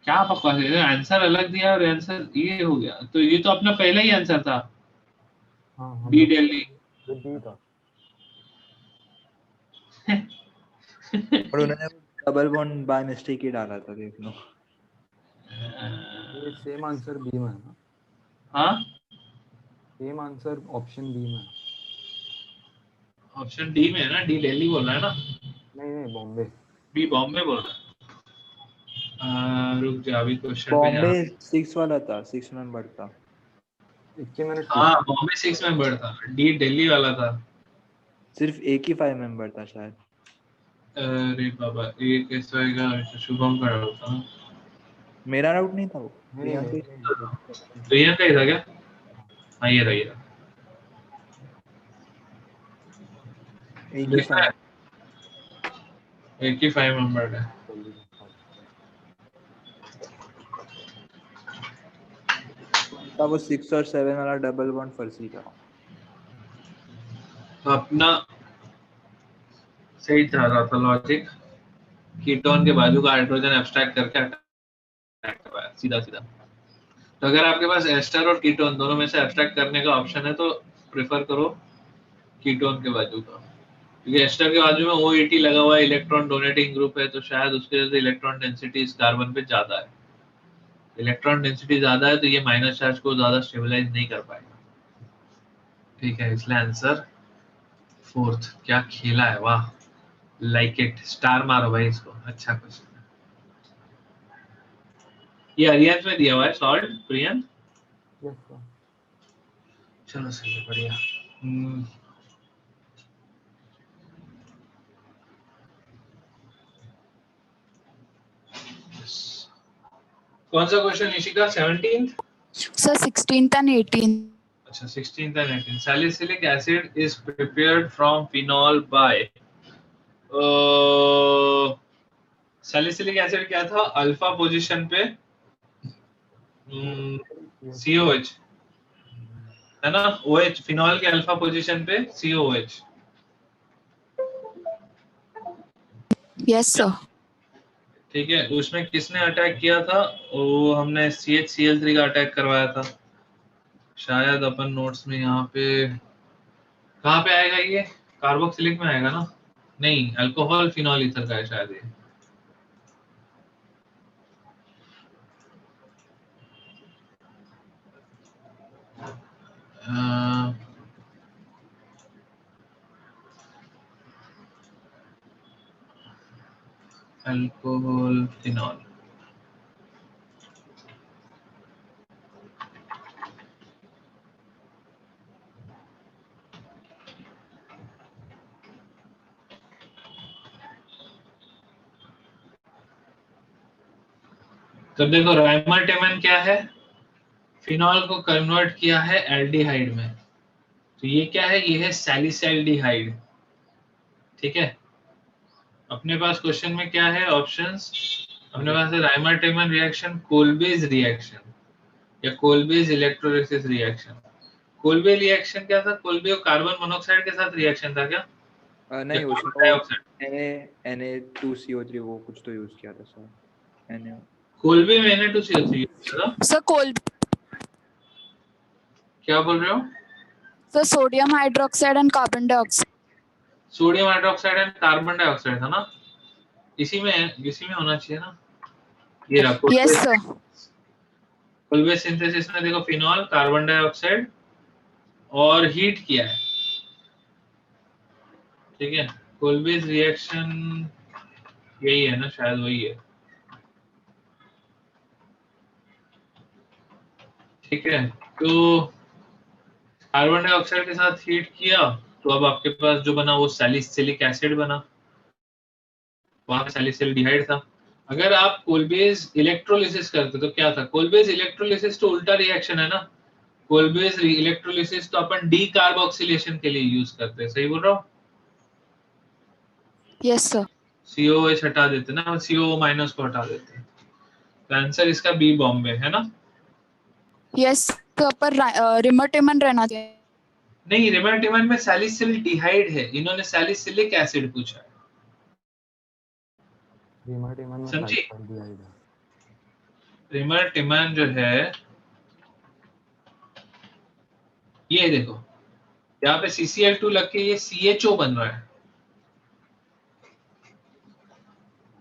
क्या बकवास है, आंसर अलग दिया और आंसर ये हो गया. तो ये तो अपना पहला ही आंसर था. हाँ बी दिल्ली. डी था. और उन्होंने डबल बॉन्ड बाय मिस्टेक ही डाला था, देख लो. ये सेम आंसर बी में है ना. हाँ, सेम आंसर ऑप्शन बी में है. ऑप्शन डी में है ना. डी दिल्ली बोल रहा है ना. नहीं नहीं बॉम्बे. बी बॉम्बे बोल रहा है. रुक जा, अभी क्वेश्चन पे बॉम्बे जा. 6 वाला था, 6 नंबर था. 21 मिनट. हाँ, बॉम्बे 6 मेंबर था. डी दिल्ली वाला था. सिर्फ एक ही 5 मेंबर था शायद. अरे बाबा, ये कैसे होएगा? शुभम का डाउट था. मेरा डाउट नहीं था वो. प्रियंका ही था क्या? हाँ ये रही है. एक ही 5 मेंबर है. वो 6 और 7 वाला डबल बॉन्ड फर्सी था. तो अपना सही चल रहा था लॉजिक. कीटोन के बाजू का हाइड्रोजन एब्स्ट्रैक्ट करके अटैक करवाया सीधा सीधा. तो अगर आपके पास एस्टर और कीटोन दोनों में से एब्स्ट्रैक्ट करने का ऑप्शन है तो प्रेफर करो कीटोन के बाजू का, क्योंकि एस्टर के बाजू में OH लगा हुआ है, इलेक्ट्रॉन डोनेटिंग ग्रुप है, तो शायद उसके वजह से इलेक्ट्रॉन डेंसिटी इस कार्बन पे ज्यादा है. इलेक्ट्रॉन डेंसिटी ज्यादा है तो ये माइनस चार्ज को ज्यादा स्टेबलाइज नहीं कर पाएगा. ठीक है, इसलिए आंसर 4th. क्या खेला है, वाह, लाइक इट. स्टार मारो भाई इसको, अच्छा क्वेश्चन है. ये अरियंस में दिया हुआ है सॉल्ट. प्रियन चलो सही है, बढ़िया. कौन सा question Nishika? 17th? Sir, 16th and 18th. अच्छा, 16th and 18th. Salicylic acid is prepared from phenol by. Salicylic acid क्या था? अल्फा पोजीशन पे COH है ना. OH, फिनॉल के अल्फा पोजीशन पे COH. Yes, sir. ठीक है, उसमें किसने अटैक किया था? वो हमने CHCl3 का अटैक करवाया था शायद। अपन नोट्स में यहाँ पे कहाँ पे आएगा ये? कार्बोक्सिलिक में आएगा ना? नहीं, अल्कोहल फिनॉल ईथर का है शायद ये। अल्कोहल फिनॉल, तो देखो राइमरटेमन क्या है? फिनॉल को कन्वर्ट किया है एल्डिहाइड में, तो ये क्या है? ये है सैलिसैल्डिहाइड। ठीक है, अपने पास क्वेश्चन में क्या है ऑप्शंस? अपने पास है राइमरटेमन रिएक्शन, कोल्बेज रिएक्शन या कोल्बेज इलेक्ट्रोलिसिस रिएक्शन। कोल्बे रिएक्शन क्या था? कोल्बे और कार्बन मोनोऑक्साइड के साथ रिएक्शन था क्या? नहीं, या कार्बन उसमें डाइऑक्साइड? Na2CO3 वो कुछ तो यूज किया था सर। Na कोल्बे में Na2CO3 यूज किया था? सर कोल क्या बोल रहे हो? Sir sodium hydroxide and carbon dioxide. Sodium hydroxide and carbon dioxide था ना? इसी में होना चाहिए ना? ये रखो। Yes sir. कोल्बे सिंथेसिस में देखो फिनॉल, कार्बन डाइऑक्साइड और हीट किया है। ठीक है, कोल्बेज रिएक्शन यही है ना? शायद वही है। ठीक है, तो कार्बन डाइऑक्साइड के साथ हीट किया तो अब आपके पास जो बना वो सैलिसिलिक एसिड बना, वहां सैलिसिल्डिहाइड था। अगर आप कोल्बेज इलेक्ट्रोलिसिस करते तो क्या था? कोल्बेज इलेक्ट्रोलिसिस तो उल्टा रिएक्शन है ना? कोल्बेज इलेक्ट्रोलिसिस तो अपन डी कार्बोक्सिलेशन के लिए यूज करते हैं, सही बोल रहा हूँ? Yes sir. COH हटा देते ना, CO माइनस को हटा देते। तो आंसर इसका बी बॉम्बे है ना? यस सर, पर रिमरटेमन रहना चाहिए। नहीं, रिमरटेमन में सैलिसिल्डिहाइड है, इन्होंने सैलिसिलिक एसिड पूछा है। रिमरटेमन में समझी? सल्फाइड है। रिमरटेमन जो है ये देखो, यहाँ पे CCl2 लग के ये CHO बन रहा है।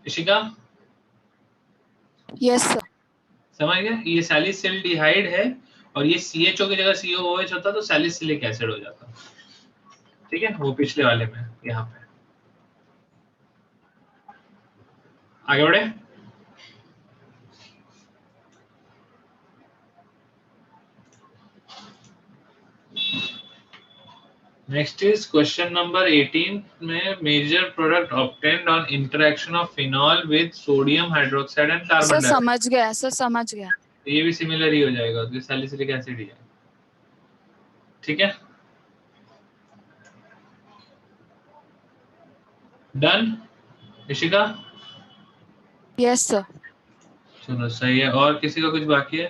Ishika yes sir. समझ गए? ये सैलिसिल्डिहाइड है और ये CHO की जगह COOH होता तो सैलिसिलिक एसिड हो जाता। ठीक है, वो पिछले वाले में। यहाँ पे आगे बढ़े। नेक्स्ट इज क्वेश्चन नंबर 18 में major product obtained on interaction of phenol with sodium hydroxide and sir carbon dioxide. समझ गया सर, समझ गया। ये भी सिमिलर ही हो जाएगा, तो सैलिसिलिक एसिड ही है। ठीक है, डन ऋषिका? Yes sir. चलो सही है। और किसी का कुछ बाकी है?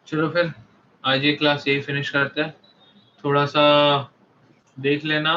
चलो फिर आज ये क्लास यही फिनिश करते हैं। थोड़ा सा देख लेना